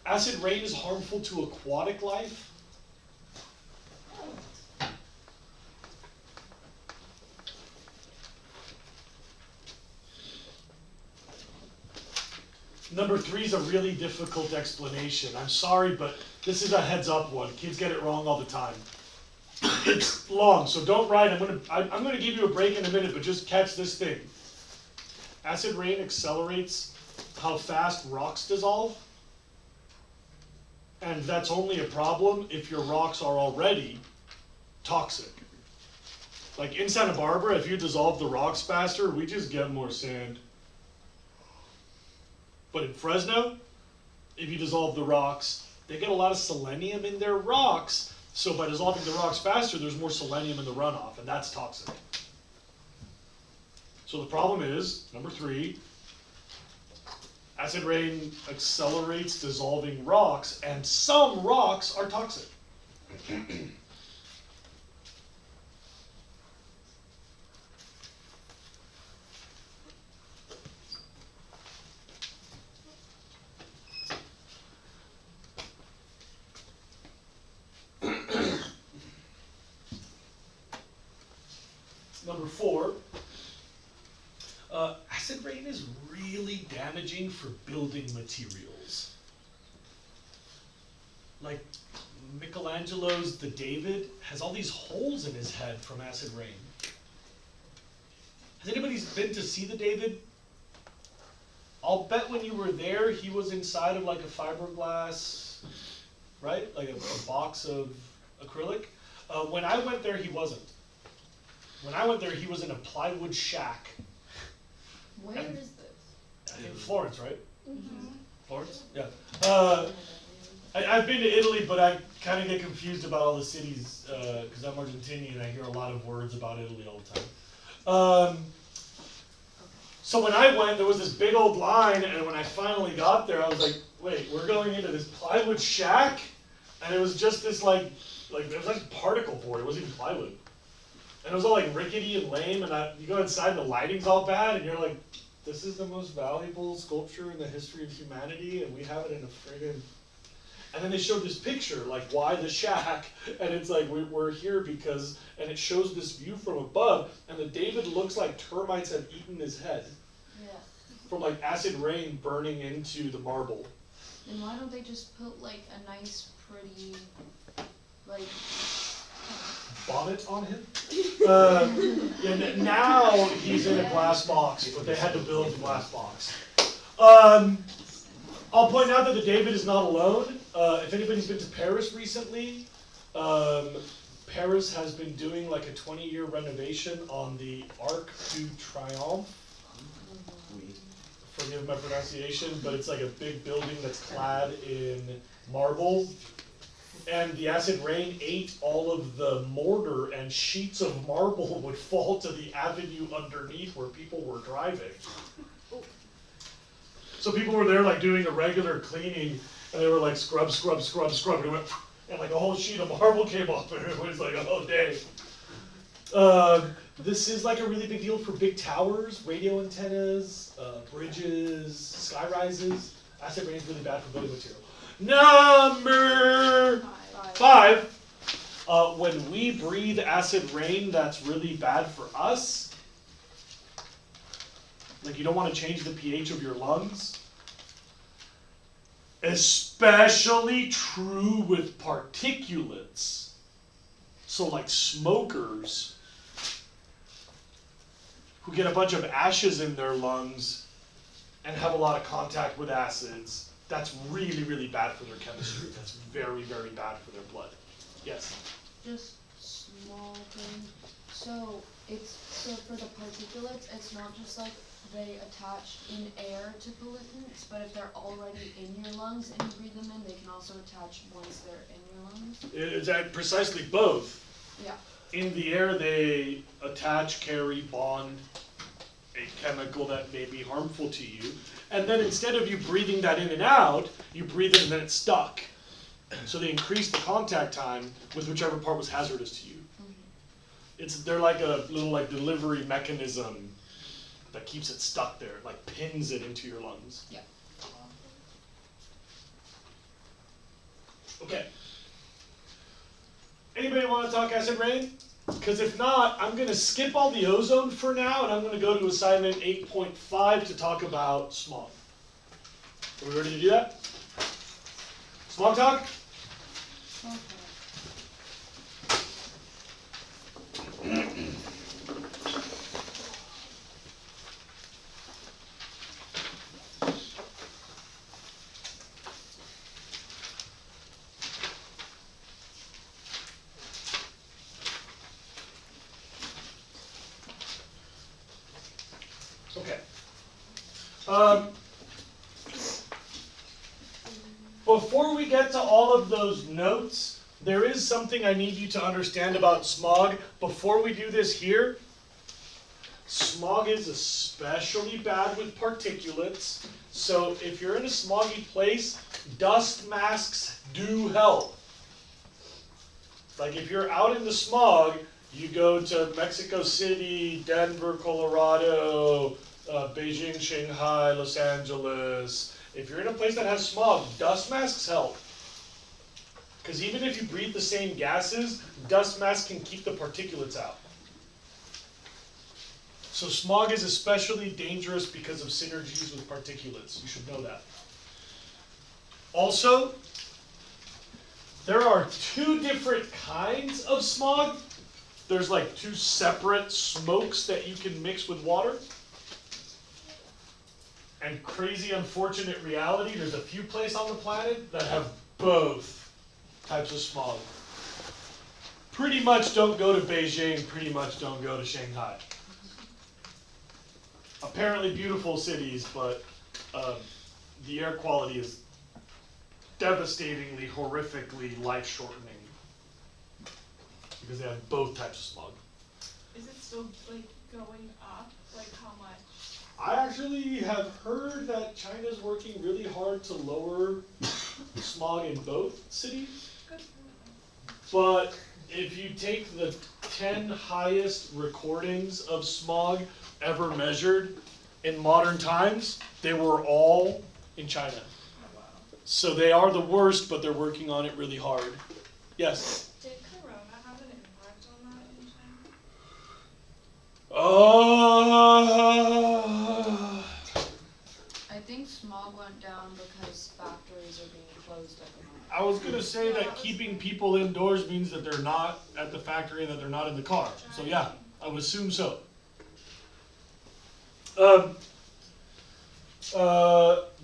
acid rain is harmful to aquatic life. Number 3 is a really difficult explanation. I'm sorry, but this is a heads up one. Kids get it wrong all the time. It's long, so don't write. I'm gonna give you a break in a minute, but just catch this thing. Acid rain accelerates how fast rocks dissolve, and that's only a problem if your rocks are already toxic. Like in Santa Barbara, if you dissolve the rocks faster, we just get more sand. But in Fresno, if you dissolve the rocks, they get a lot of selenium in their rocks, so by dissolving the rocks faster, there's more selenium in the runoff, and that's toxic. So the problem is, number 3, acid rain accelerates dissolving rocks, and some rocks are toxic. Number 4, acid rain is really damaging for building materials. Like Michelangelo's The David has all these holes in his head from acid rain. Has anybody been to see The David? I'll bet when you were there, he was inside of like a fiberglass, right? Like a box of acrylic. When I went there, he wasn't. When I went there, he was in a plywood shack. Where And- is this? I think Florence, right? Mm-hmm. Florence? Yeah. I I've been to Italy, but I kind of get confused about all the cities because I'm Argentinian and I hear a lot of words about Italy all the time. So when I went, there was this big old line, and when I finally got there, I was like, wait, we're going into this plywood shack? And it was just this it was like particle board, it wasn't even plywood. And it was all like rickety and lame, and you go inside and the lighting's all bad, and you're like, this is the most valuable sculpture in the history of humanity, and we have it in a friggin'... And then they showed this picture, like, why the shack? And it's like, we're here because... And it shows this view from above, and the David looks like termites have eaten his head. Yeah. From, like, acid rain burning into the marble. Then why don't they just put, like, a nice, pretty, like... Bonnet on him? Yeah, now he's in a glass box, but they had to build a glass box. I'll point out that the David is not alone. If anybody's been to Paris recently, Paris has been doing like a 20-year renovation on the Arc de Triomphe. Forgive my pronunciation, but it's like a big building that's clad in marble. And the acid rain ate all of the mortar, and sheets of marble would fall to the avenue underneath where people were driving. So people were there like doing a regular cleaning, and they were like scrub, scrub, scrub, scrub, and it went, and like a whole sheet of marble came off, and it was like, oh dang. This is like a really big deal for big towers, radio antennas, bridges, sky rises. Acid rain is really bad for building material. Number 5, when we breathe acid rain, that's really bad for us. Like, you don't want to change the pH of your lungs. Especially true with particulates. So like smokers who get a bunch of ashes in their lungs and have a lot of contact with acids. That's really, really bad for their chemistry. That's very, very bad for their blood. Yes? Just small thing. So for the particulates, it's not just like they attach in air to pollutants, but if they're already in your lungs and you breathe them in, they can also attach once they're in your lungs. It's precisely both. Yeah. In the air, they attach, carry, bond a chemical that may be harmful to you. And then instead of you breathing that in and out, you breathe it and then it's stuck. So they increase the contact time with whichever part was hazardous to you. Mm-hmm. They're like a little delivery mechanism that keeps it stuck there, like pins it into your lungs. Yeah. Okay. Anybody want to talk acid rain? Because if not, I'm going to skip all the ozone for now, and I'm going to go to assignment 8.5 to talk about smog. Are we ready to do that? Smog talk? Okay. Okay. Before we get to all of those notes, there is something I need you to understand about smog. Before we do this here, smog is especially bad with particulates. So if you're in a smoggy place, dust masks do help. Like if you're out in the smog, you go to Mexico City, Denver, Colorado, Beijing, Shanghai, Los Angeles. If you're in a place that has smog, dust masks help. Because even if you breathe the same gases, dust masks can keep the particulates out. So smog is especially dangerous because of synergies with particulates. You should know that. Also, there are 2 different kinds of smog. There's like 2 separate smokes that you can mix with water. And crazy unfortunate reality, there's a few places on the planet that have both types of smog. Pretty much don't go to Beijing, pretty much don't go to Shanghai. Apparently beautiful cities, but the air quality is devastatingly, horrifically life-shortening. Because they have both types of smog. Is it still like going up? Like how much? I actually have heard that China's working really hard to lower smog in both cities. Good for them. But if you take the 10 highest recordings of smog ever measured in modern times, they were all in China. Oh wow. So they are the worst, but they're working on it really hard. Yes? Did Corona have an impact on that in China? I think smog went down because factories are being closed at the moment. I was going to say that keeping people indoors means that they're not at the factory and that they're not in the car. So yeah, I would assume so. The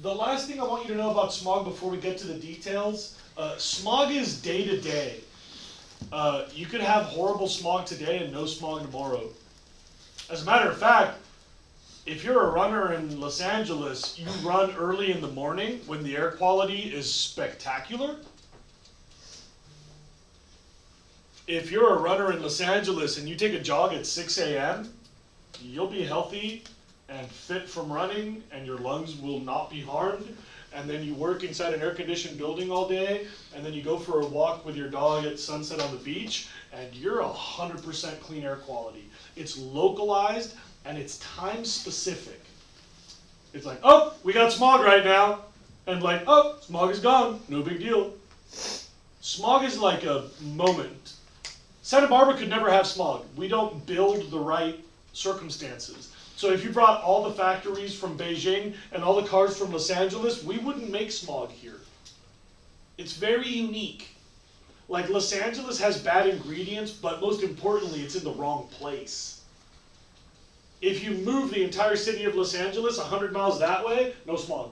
last thing I want you to know about smog before we get to the details, smog is day to day. You could have horrible smog today and no smog tomorrow. As a matter of fact, if you're a runner in Los Angeles, you run early in the morning when the air quality is spectacular. If you're a runner in Los Angeles and you take a jog at 6 a.m., you'll be healthy and fit from running and your lungs will not be harmed. And then you work inside an air-conditioned building all day, and then you go for a walk with your dog at sunset on the beach, and you're 100% clean air quality. It's localized, and it's time-specific. It's like, oh, we got smog right now. And like, oh, smog is gone. No big deal. Smog is like a moment. Santa Barbara could never have smog. We don't build the right circumstances. So if you brought all the factories from Beijing and all the cars from Los Angeles, we wouldn't make smog here. It's very unique. Like Los Angeles has bad ingredients, but most importantly, it's in the wrong place. If you move the entire city of Los Angeles 100 miles that way, no smog.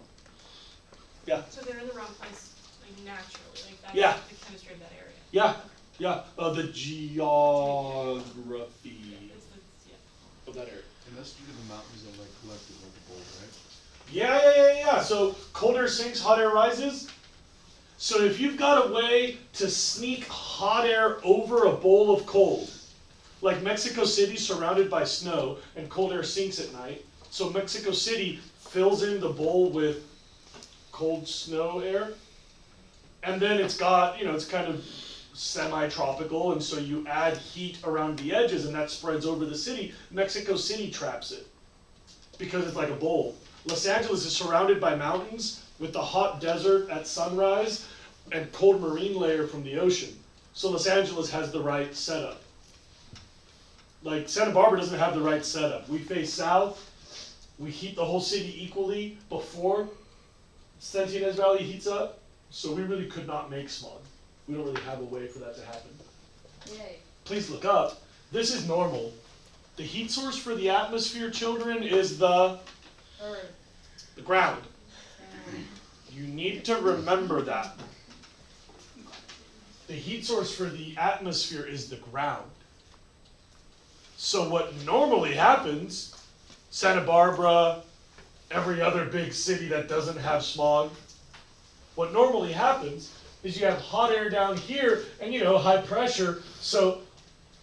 Yeah. So they're in the wrong place, like naturally, like that's Yeah. the chemistry of that area. Yeah, yeah. The geography It's yeah. of that area. And that's due to the mountains that like collected like a bowl, right? Yeah. So cold air sinks, hot air rises. So if you've got a way to sneak hot air over a bowl of cold, like Mexico City surrounded by snow and cold air sinks at night, so Mexico City fills in the bowl with cold snow air, and then it's got, it's kind of semi-tropical, and so you add heat around the edges and that spreads over the city. Mexico City traps it because it's like a bowl. Los Angeles is surrounded by mountains with the hot desert at sunrise and cold marine layer from the ocean. So Los Angeles has the right setup. Like Santa Barbara doesn't have the right setup. We face south, we heat the whole city equally before Centinez Valley heats up, so we really could not make smog. We don't really have a way for that to happen. Yay. Please look up. This is normal. The heat source for the atmosphere, children, is the ground. You need to remember that. The heat source for the atmosphere is the ground. So what normally happens, Santa Barbara, every other big city that doesn't have smog, what normally happens is you have hot air down here and high pressure, so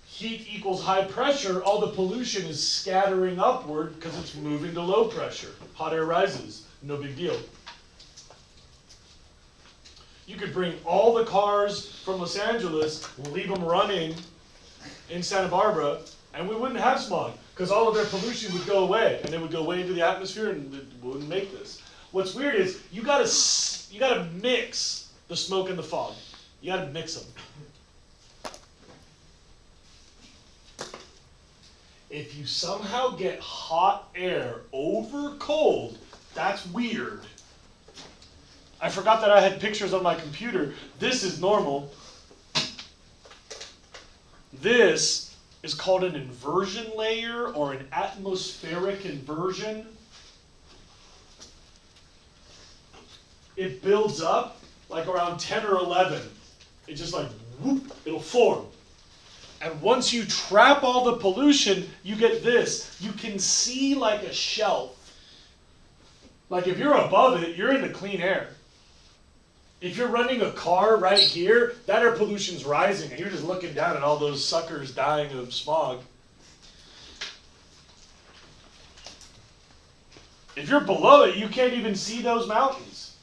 heat equals high pressure, all the pollution is scattering upward because it's moving to low pressure. Hot air rises, no big deal. You could bring all the cars from Los Angeles, leave them running in Santa Barbara, and we wouldn't have smog because all of their pollution would go away, and it would go away into the atmosphere, and it wouldn't make this. What's weird is you gotta mix the smoke and the fog. You gotta mix them. If you somehow get hot air over cold, that's weird. I forgot that I had pictures on my computer. This is normal. This is called an inversion layer or an atmospheric inversion. It builds up like around 10 or 11. It just like, whoop, it'll form. And once you trap all the pollution, you get this. You can see like a shelf. Like if you're above it, you're in the clean air. If you're running a car right here, that air pollution's rising, and you're just looking down at all those suckers dying of smog. If you're below it, you can't even see those mountains.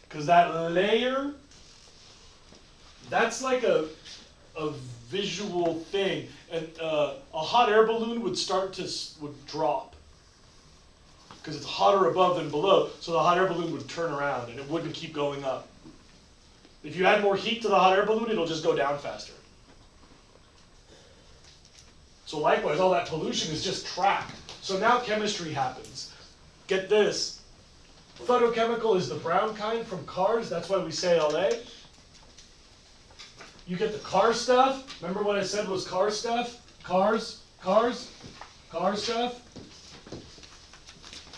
Because that layer, that's like a visual thing. And a hot air balloon would would drop. Because it's hotter above than below, so the hot air balloon would turn around and it wouldn't keep going up. If you add more heat to the hot air balloon, it'll just go down faster. So likewise, all that pollution is just trapped. So now chemistry happens. Get this. Photochemical is the brown kind from cars, that's why we say LA. You get the car stuff. Remember what I said was car stuff? Car stuff.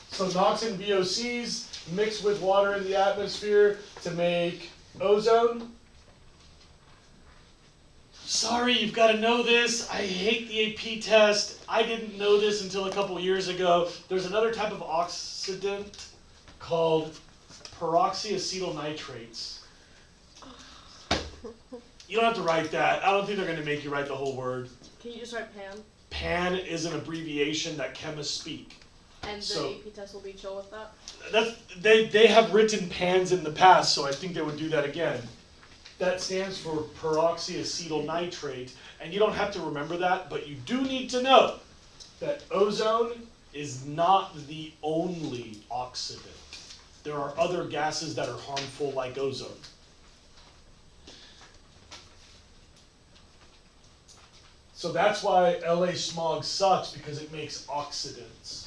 So NOx and VOCs mix with water in the atmosphere to make ozone. Sorry, you've got to know this. I hate the AP test. I didn't know this until a couple years ago. There's another type of oxidant called peroxyacetyl nitrates. You don't have to write that. I don't think they're going to make you write the whole word. Can you just write PAN? PAN is an abbreviation that chemists speak. And the AP test will be chill with that? They have written PANs in the past, so I think they would do that again. That stands for peroxyacetyl nitrate, and you don't have to remember that, but you do need to know that ozone is not the only oxidant. There are other gases that are harmful like ozone. So that's why LA smog sucks, because it makes oxidants.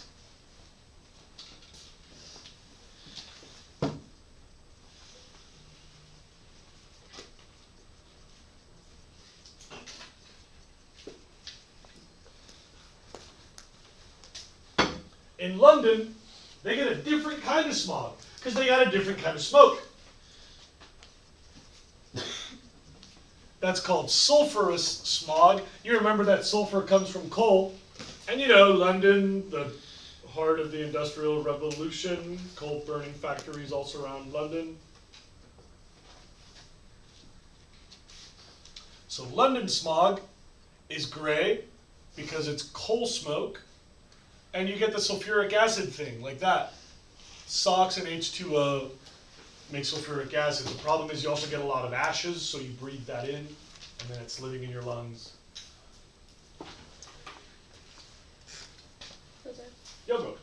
In London, they get a different kind of smog, because they got a different kind of smoke. That's called sulfurous smog. You remember that sulfur comes from coal. And you know, London, the heart of the Industrial Revolution, coal burning factories all surround London. So London smog is gray because it's coal smoke. And you get the sulfuric acid thing, like that. SOx and H2O make sulfuric acid. The problem is you also get a lot of ashes, so you breathe that in, and then it's living in your lungs. Yo, go.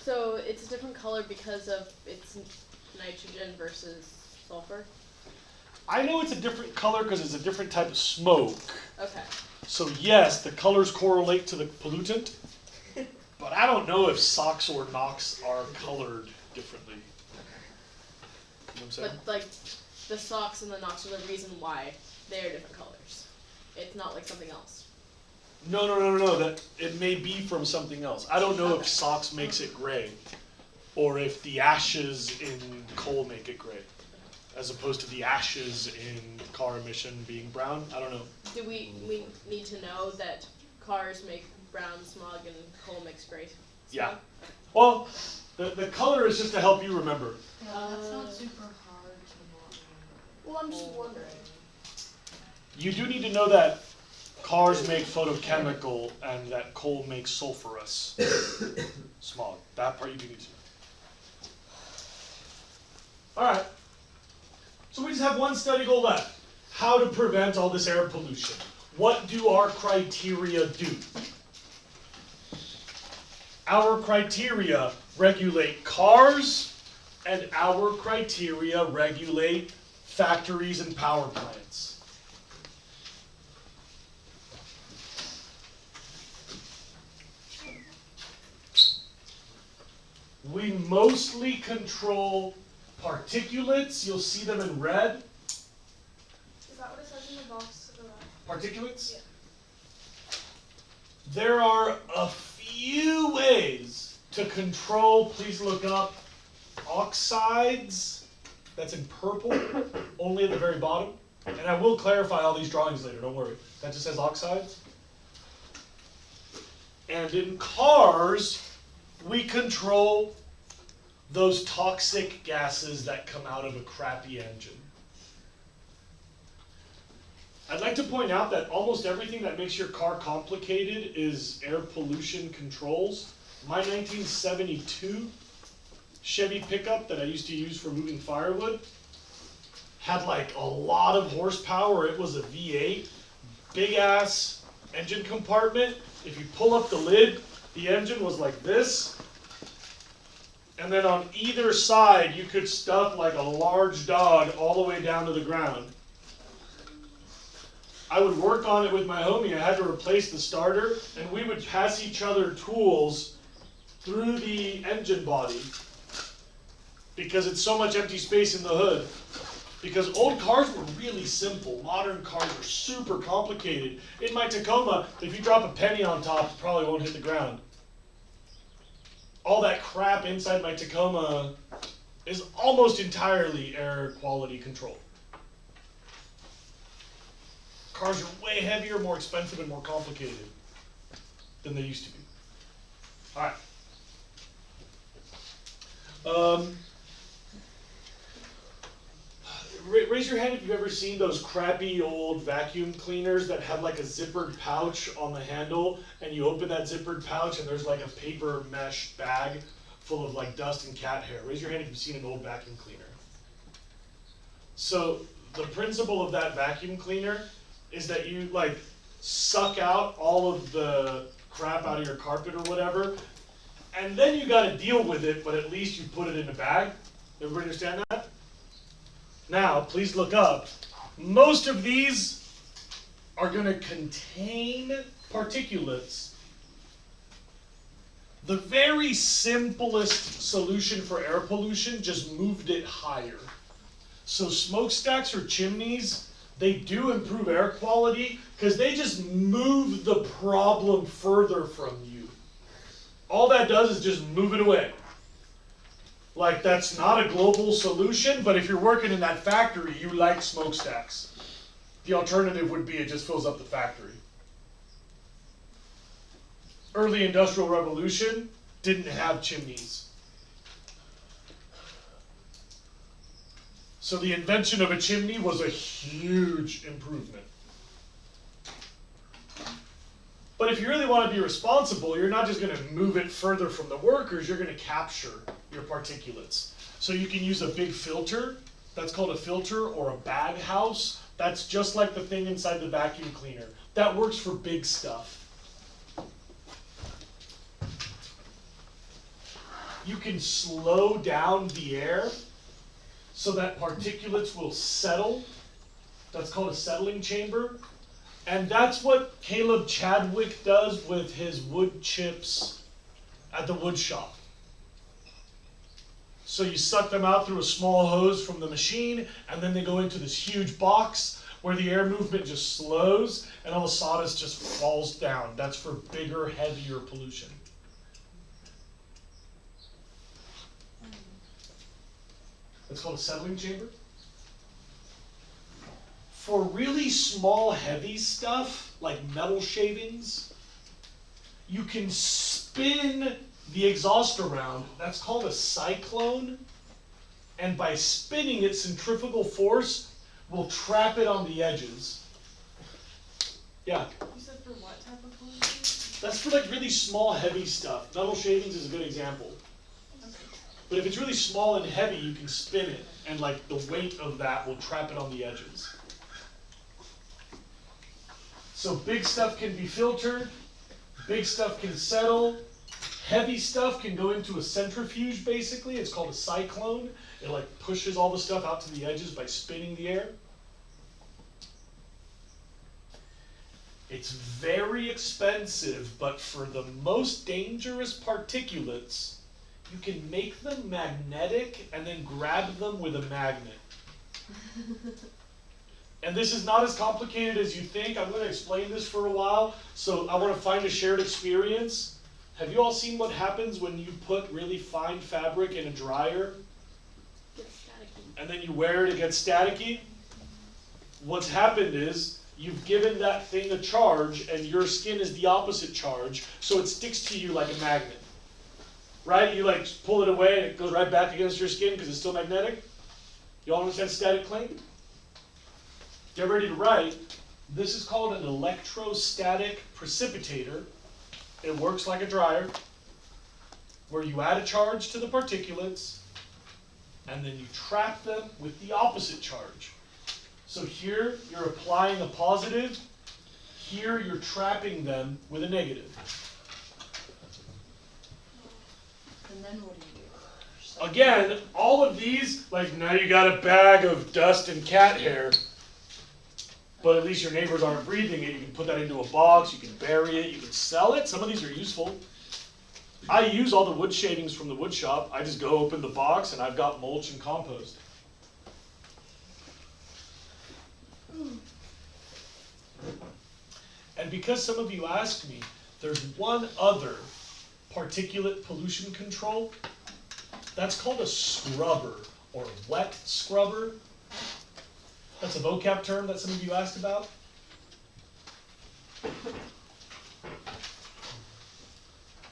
So it's a different color because of its nitrogen versus sulfur? I know it's a different color because it's a different type of smoke. Okay. So yes, the colors correlate to the pollutant, but I don't know if SOx or NOx are colored differently. You know what I'm saying? But like the SOx and the NOx are the reason why they are different colors. It's not like something else. No. That it may be from something else. I don't know if SOx makes it gray, or if the ashes in coal make it gray, as opposed to the ashes in car emission being brown. I don't know. Do we need to know that cars make brown smog and coal makes gray smog? Yeah. Well, the color is just to help you remember. Yeah, that's not super hard to not remember. Well, I'm just wondering. You do need to know that cars make photochemical and that coal makes sulfurous smog. That part you do need to know. Alright. So we just have one study goal left. How to prevent all this air pollution. What do our criteria do? Our criteria regulate cars, and our criteria regulate factories and power plants. We mostly control particulates. You'll see them in red. Is that what it says in the box to the left? Particulates? Yeah. There are a few ways to control, please look up, oxides. That's in purple, only at the very bottom. And I will clarify all these drawings later, don't worry. That just says oxides. And in cars, we control those toxic gases that come out of a crappy engine. I'd like to point out that almost everything that makes your car complicated is air pollution controls. My 1972 Chevy pickup that I used to use for moving firewood had like a lot of horsepower. It was a V8, big ass engine compartment. If you pull up the lid, the engine was like this. And then on either side, you could stuff like a large dog all the way down to the ground. I would work on it with my homie. I had to replace the starter, and we would pass each other tools through the engine body because it's so much empty space in the hood. Because old cars were really simple. Modern cars are super complicated. In my Tacoma, if you drop a penny on top, it probably won't hit the ground. All that crap inside my Tacoma is almost entirely air quality control. Cars are way heavier, more expensive, and more complicated than they used to be. All right. Raise your hand if you've ever seen those crappy old vacuum cleaners that have like a zippered pouch on the handle, and you open that zippered pouch and there's like a paper mesh bag full of like dust and cat hair. Raise your hand if you've seen an old vacuum cleaner. So the principle of that vacuum cleaner is that you like suck out all of the crap out of your carpet or whatever, and then you got to deal with it, but at least you put it in a bag. Everybody understand that? Now, please look up. Most of these are going to contain particulates. The very simplest solution for air pollution just moved it higher. So smokestacks or chimneys, they do improve air quality because they just move the problem further from you. All that does is just move it away. Like, that's not a global solution, but if you're working in that factory, you like smokestacks. The alternative would be it just fills up the factory. Early Industrial Revolution didn't have chimneys. So the invention of a chimney was a huge improvement. But if you really want to be responsible, you're not just going to move it further from the workers, you're going to capture your particulates. So you can use a big filter, that's called a filter, or a bag house. That's just like the thing inside the vacuum cleaner. That works for big stuff. You can slow down the air so that particulates will settle. That's called a settling chamber. And that's what Caleb Chadwick does with his wood chips at the wood shop. So you suck them out through a small hose from the machine, and then they go into this huge box where the air movement just slows, and all the sawdust just falls down. That's for bigger, heavier pollution. That's called a settling chamber. For really small, heavy stuff, like metal shavings, you can spin the exhaust around. That's called a cyclone. And by spinning it, centrifugal force will trap it on the edges. Yeah? You said for what type of pollution? That's for like really small, heavy stuff. Metal shavings is a good example. Okay. But if it's really small and heavy, you can spin it, and like the weight of that will trap it on the edges. So big stuff can be filtered, big stuff can settle, heavy stuff can go into a centrifuge basically. It's called a cyclone. It like pushes all the stuff out to the edges by spinning the air. It's very expensive, but for the most dangerous particulates, you can make them magnetic and then grab them with a magnet. And this is not as complicated as you think. I'm going to explain this for a while. So I want to find a shared experience. Have you all seen what happens when you put really fine fabric in a dryer? It's staticky. And then you wear it, it gets staticky? What's happened is you've given that thing a charge, and your skin is the opposite charge, so it sticks to you like a magnet. right? You like pull it away and it goes right back against your skin because it's still magnetic. You all understand static cling? Get ready to write. This is called an electrostatic precipitator. It works like a dryer, where you add a charge to the particulates, and then you trap them with the opposite charge. So here, you're applying a positive. Here, you're trapping them with a negative. And then what do you do? Again, all of these, like now you got a bag of dust and cat hair, but at least your neighbors aren't breathing it. You can put that into a box, you can bury it, you can sell it. Some of these are useful. I use all the wood shavings from the wood shop. I just go open the box and I've got mulch and compost. And because some of you asked me, there's one other particulate pollution control. That's called a scrubber or wet scrubber. That's a vocab term that some of you asked about.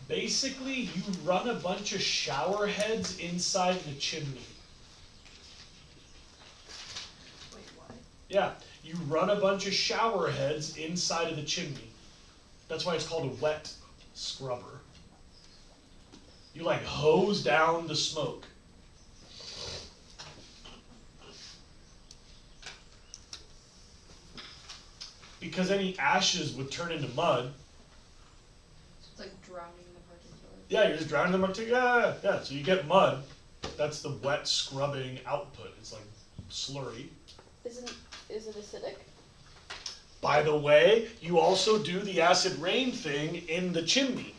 Basically, you run a bunch of shower heads inside the chimney. Wait, what? Yeah, you run a bunch of shower heads inside of the chimney. That's why it's called a wet scrubber. You like hose down the smoke. Because any ashes would turn into mud. So it's like drowning the particulates. Yeah, you're just drowning them. Yeah. So you get mud. That's the wet scrubbing output. It's like slurry. Is it acidic? By the way, you also do the acid rain thing in the chimney.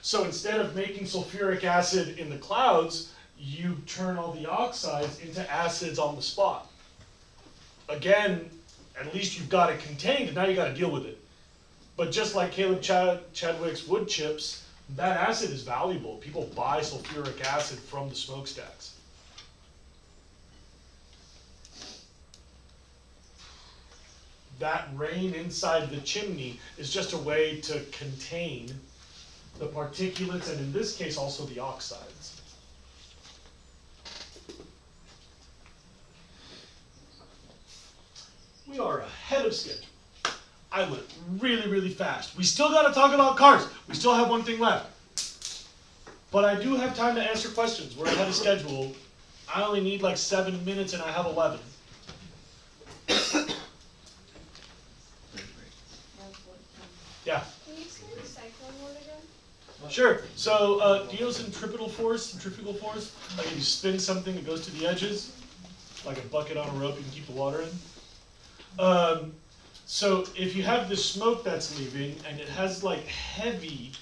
So instead of making sulfuric acid in the clouds, you turn all the oxides into acids on the spot. Again, at least you've got it contained, and now you got to deal with it. But just like Caleb Chadwick's wood chips, that acid is valuable. People buy sulfuric acid from the smokestacks. That rain inside the chimney is just a way to contain the particulates, and in this case also the oxides. We are ahead of schedule. I went really, really fast. We still got to talk about cars. We still have one thing left. But I do have time to answer questions. We're ahead of schedule. I only need like 7 minutes and I have 11. Yeah. Can you explain the cyclone word again? Sure. So, do you know centripetal force? Centrifugal force? Like if you spin something, it goes to the edges. Like a bucket on a rope, you can keep the water in. So if you have this smoke that's leaving, and it has like heavy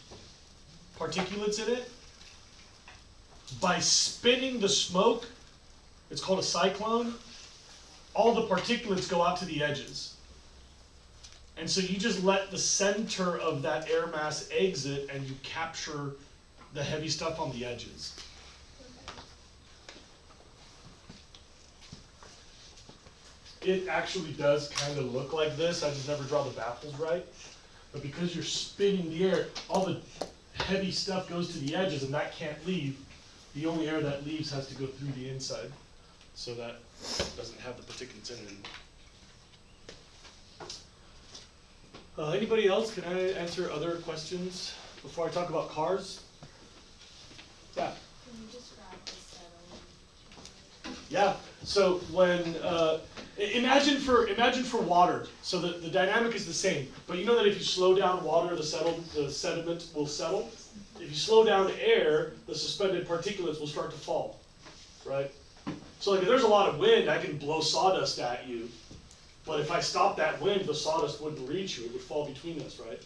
particulates in it, by spinning the smoke, it's called a cyclone, all the particulates go out to the edges. And so you just let the center of that air mass exit and you capture the heavy stuff on the edges. It actually does kind of look like this. I just never draw the baffles right. But because you're spinning the air, all the heavy stuff goes to the edges and that can't leave. The only air that leaves has to go through the inside. So that doesn't have the particulates in it anymore. Anybody else? Can I answer other questions before I talk about cars? Yeah. Can you describe the settling? Yeah. So when imagine for water. So the dynamic is the same, but you know that if you slow down water, the sediment will settle. If you slow down air, the suspended particulates will start to fall, right? So like if there's a lot of wind, I can blow sawdust at you. But if I stop that wind, the sawdust wouldn't reach you. It would fall between us, right?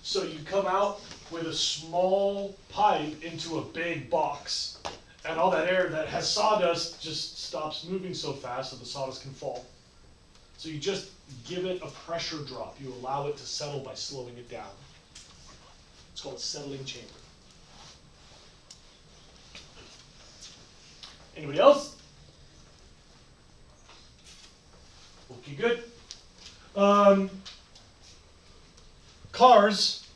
So you come out with a small pipe into a big box. And all that air that has sawdust just stops moving so fast that the sawdust can fall. So you just give it a pressure drop. You allow it to settle by slowing it down. It's called a settling chamber. Anybody else? Okay, good. Cars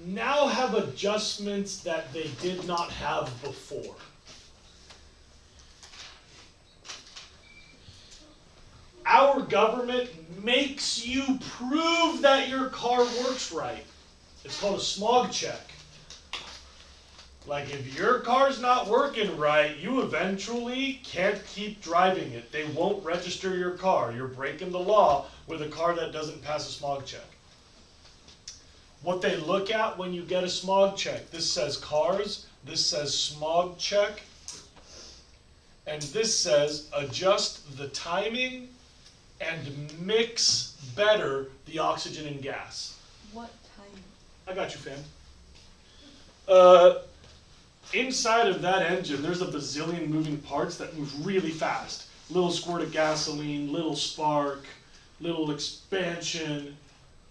now have a adjustments that they did not have before. Our government makes you prove that your car works right. It's called a smog check. Like, if your car's not working right, you eventually can't keep driving it. They won't register your car. You're breaking the law with a car that doesn't pass a smog check. What they look at when you get a smog check, this says cars, this says smog check, and this says adjust the timing and mix better the oxygen and gas. What time? I got you, fam. Inside of that engine, there's a bazillion moving parts that move really fast. Little squirt of gasoline, little spark, little expansion,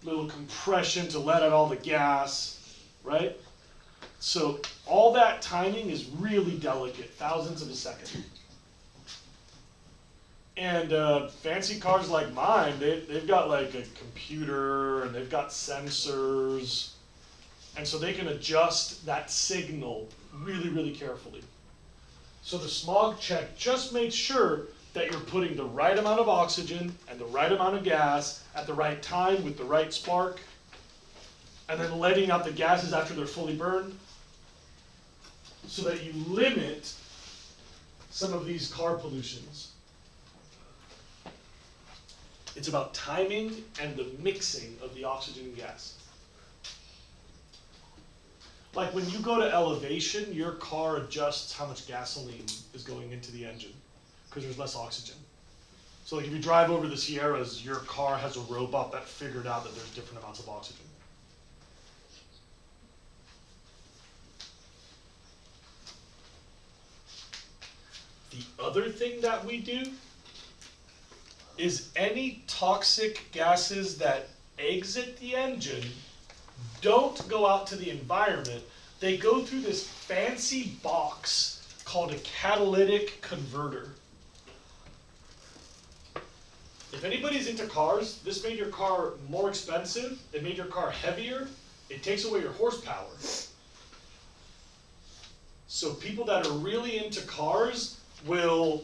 little compression to let out all the gas, right? So all that timing is really delicate, thousandths of a second. And fancy cars like mine, they've got like a computer and they've got sensors. And so they can adjust that signal really, really carefully. So the smog check just makes sure that you're putting the right amount of oxygen and the right amount of gas at the right time with the right spark, and then letting out the gases after they're fully burned, so that you limit some of these car pollutions. It's about timing and the mixing of the oxygen and gas. Like when you go to elevation, your car adjusts how much gasoline is going into the engine because there's less oxygen. So like if you drive over the Sierras, your car has a robot that figured out that there's different amounts of oxygen. The other thing that we do is any toxic gases that exit the engine don't go out to the environment. They go through this fancy box called a catalytic converter. If anybody's into cars, this made your car more expensive, it made your car heavier, it takes away your horsepower. So people that are really into cars will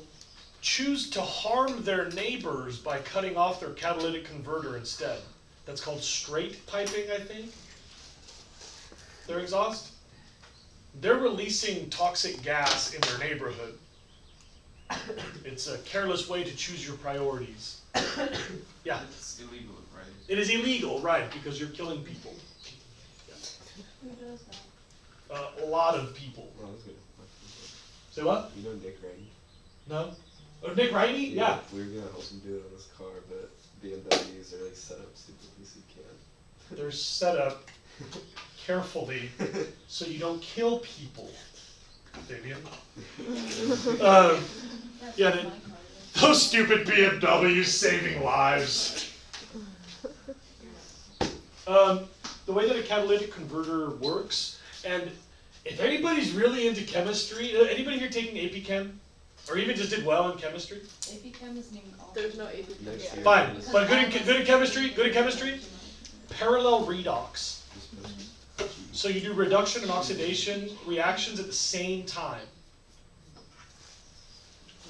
choose to harm their neighbors by cutting off their catalytic converter instead. That's called straight piping, I think. Their exhaust. They're releasing toxic gas in their neighborhood. It's a careless way to choose your priorities. Yeah. It's illegal, right? It is illegal, right, because you're killing people. Yeah. Who does that? A lot of people. Oh, that's good. Say what? You know Nick Rainey? No? Oh, Nick Riney? Yeah. We were gonna help him do it on his car, but BMWs are like set up stupidly so you can't. They're set up carefully so you don't kill people, Fabian. Yeah, those stupid BMWs saving lives. The way that a catalytic converter works, and if anybody's really into chemistry, anybody here taking AP Chem? Or even just did well in chemistry? AP Chem isn't even called. There's no AP. Next year. Fine, but good in chemistry, good in chemistry? Parallel redox. So you do reduction and oxidation reactions at the same time.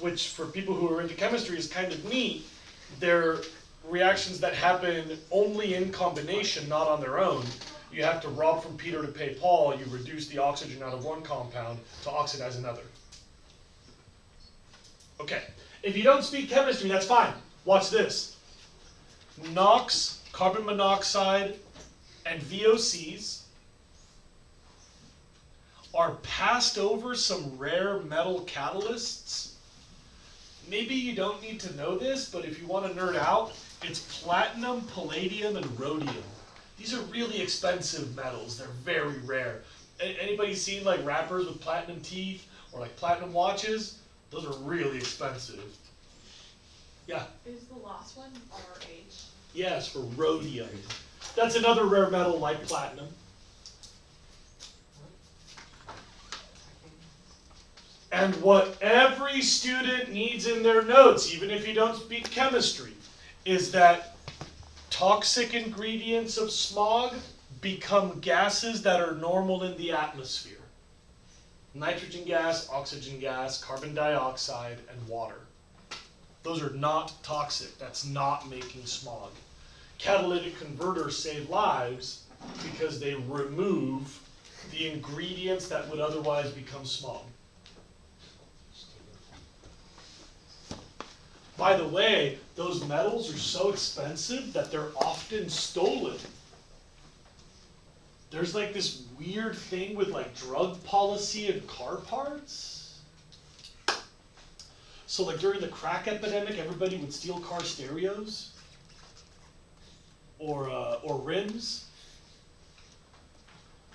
Which for people who are into chemistry is kind of neat. They're reactions that happen only in combination, not on their own. You have to rob from Peter to pay Paul. You reduce the oxygen out of one compound to oxidize another. Okay, if you don't speak chemistry, that's fine. Watch this. NOx, carbon monoxide, and VOCs are passed over some rare metal catalysts. Maybe you don't need to know this, but if you want to nerd out, it's platinum, palladium, and rhodium. These are really expensive metals. They're very rare. Anybody seen like rappers with platinum teeth or like platinum watches? Those are really expensive. Yeah? Is the last one RH? Yes, for rhodium. That's another rare metal like platinum. And what every student needs in their notes, even if you don't speak chemistry, is that toxic ingredients of smog become gases that are normal in the atmosphere. Nitrogen gas, oxygen gas, carbon dioxide, and water. Those are not toxic. That's not making smog. Catalytic converters save lives because they remove the ingredients that would otherwise become smog. By the way, those metals are so expensive that they're often stolen. There's like this weird thing with like drug policy and car parts. So like during the crack epidemic, everybody would steal car stereos or rims.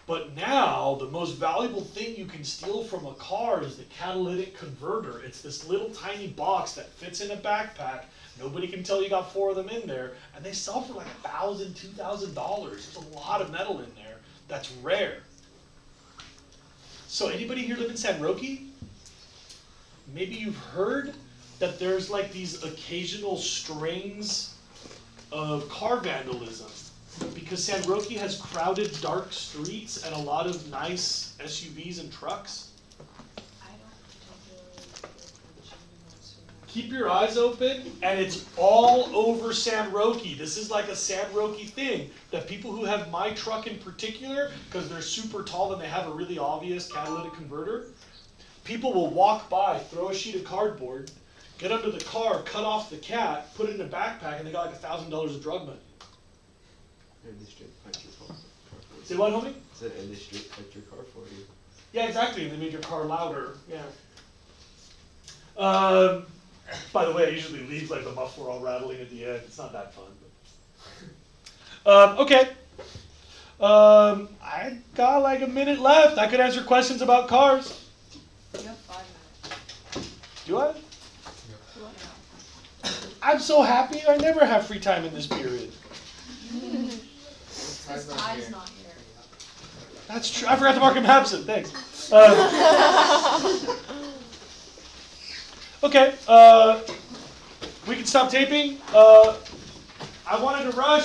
But now, the most valuable thing you can steal from a car is the catalytic converter. It's this little tiny box that fits in a backpack. Nobody can tell you got 4 of them in there. And they sell for like $1,000, $2,000. There's a lot of metal in there that's rare. So anybody here live in San Roque? Maybe you've heard that there's like these occasional strings of car vandalism. Because San Roque has crowded, dark streets and a lot of nice SUVs and trucks. I don't particularly pay attention unless we Keep your eyes open, and it's all over San Roque. This is like a San Roque thing, that people who have my truck in particular, because they're super tall and they have a really obvious catalytic converter, people will walk by, throw a sheet of cardboard, get under the car, cut off the cat, put it in a backpack, and they got like $1,000 of drug money. Industry picked your car for you. Say what, homie? Said industry picked your car for you. Yeah, exactly. They made your car louder. Yeah. By the way, I usually leave like the muffler all rattling at the end. It's not that fun. But. Okay. I got like a minute left. I could answer questions about cars. You have 5 minutes. Do I? I'm so happy. I never have free time in this period. Because Ty's not here. That's true. I forgot to mark him absent. Thanks. Okay. We can stop taping. I wanted to rush.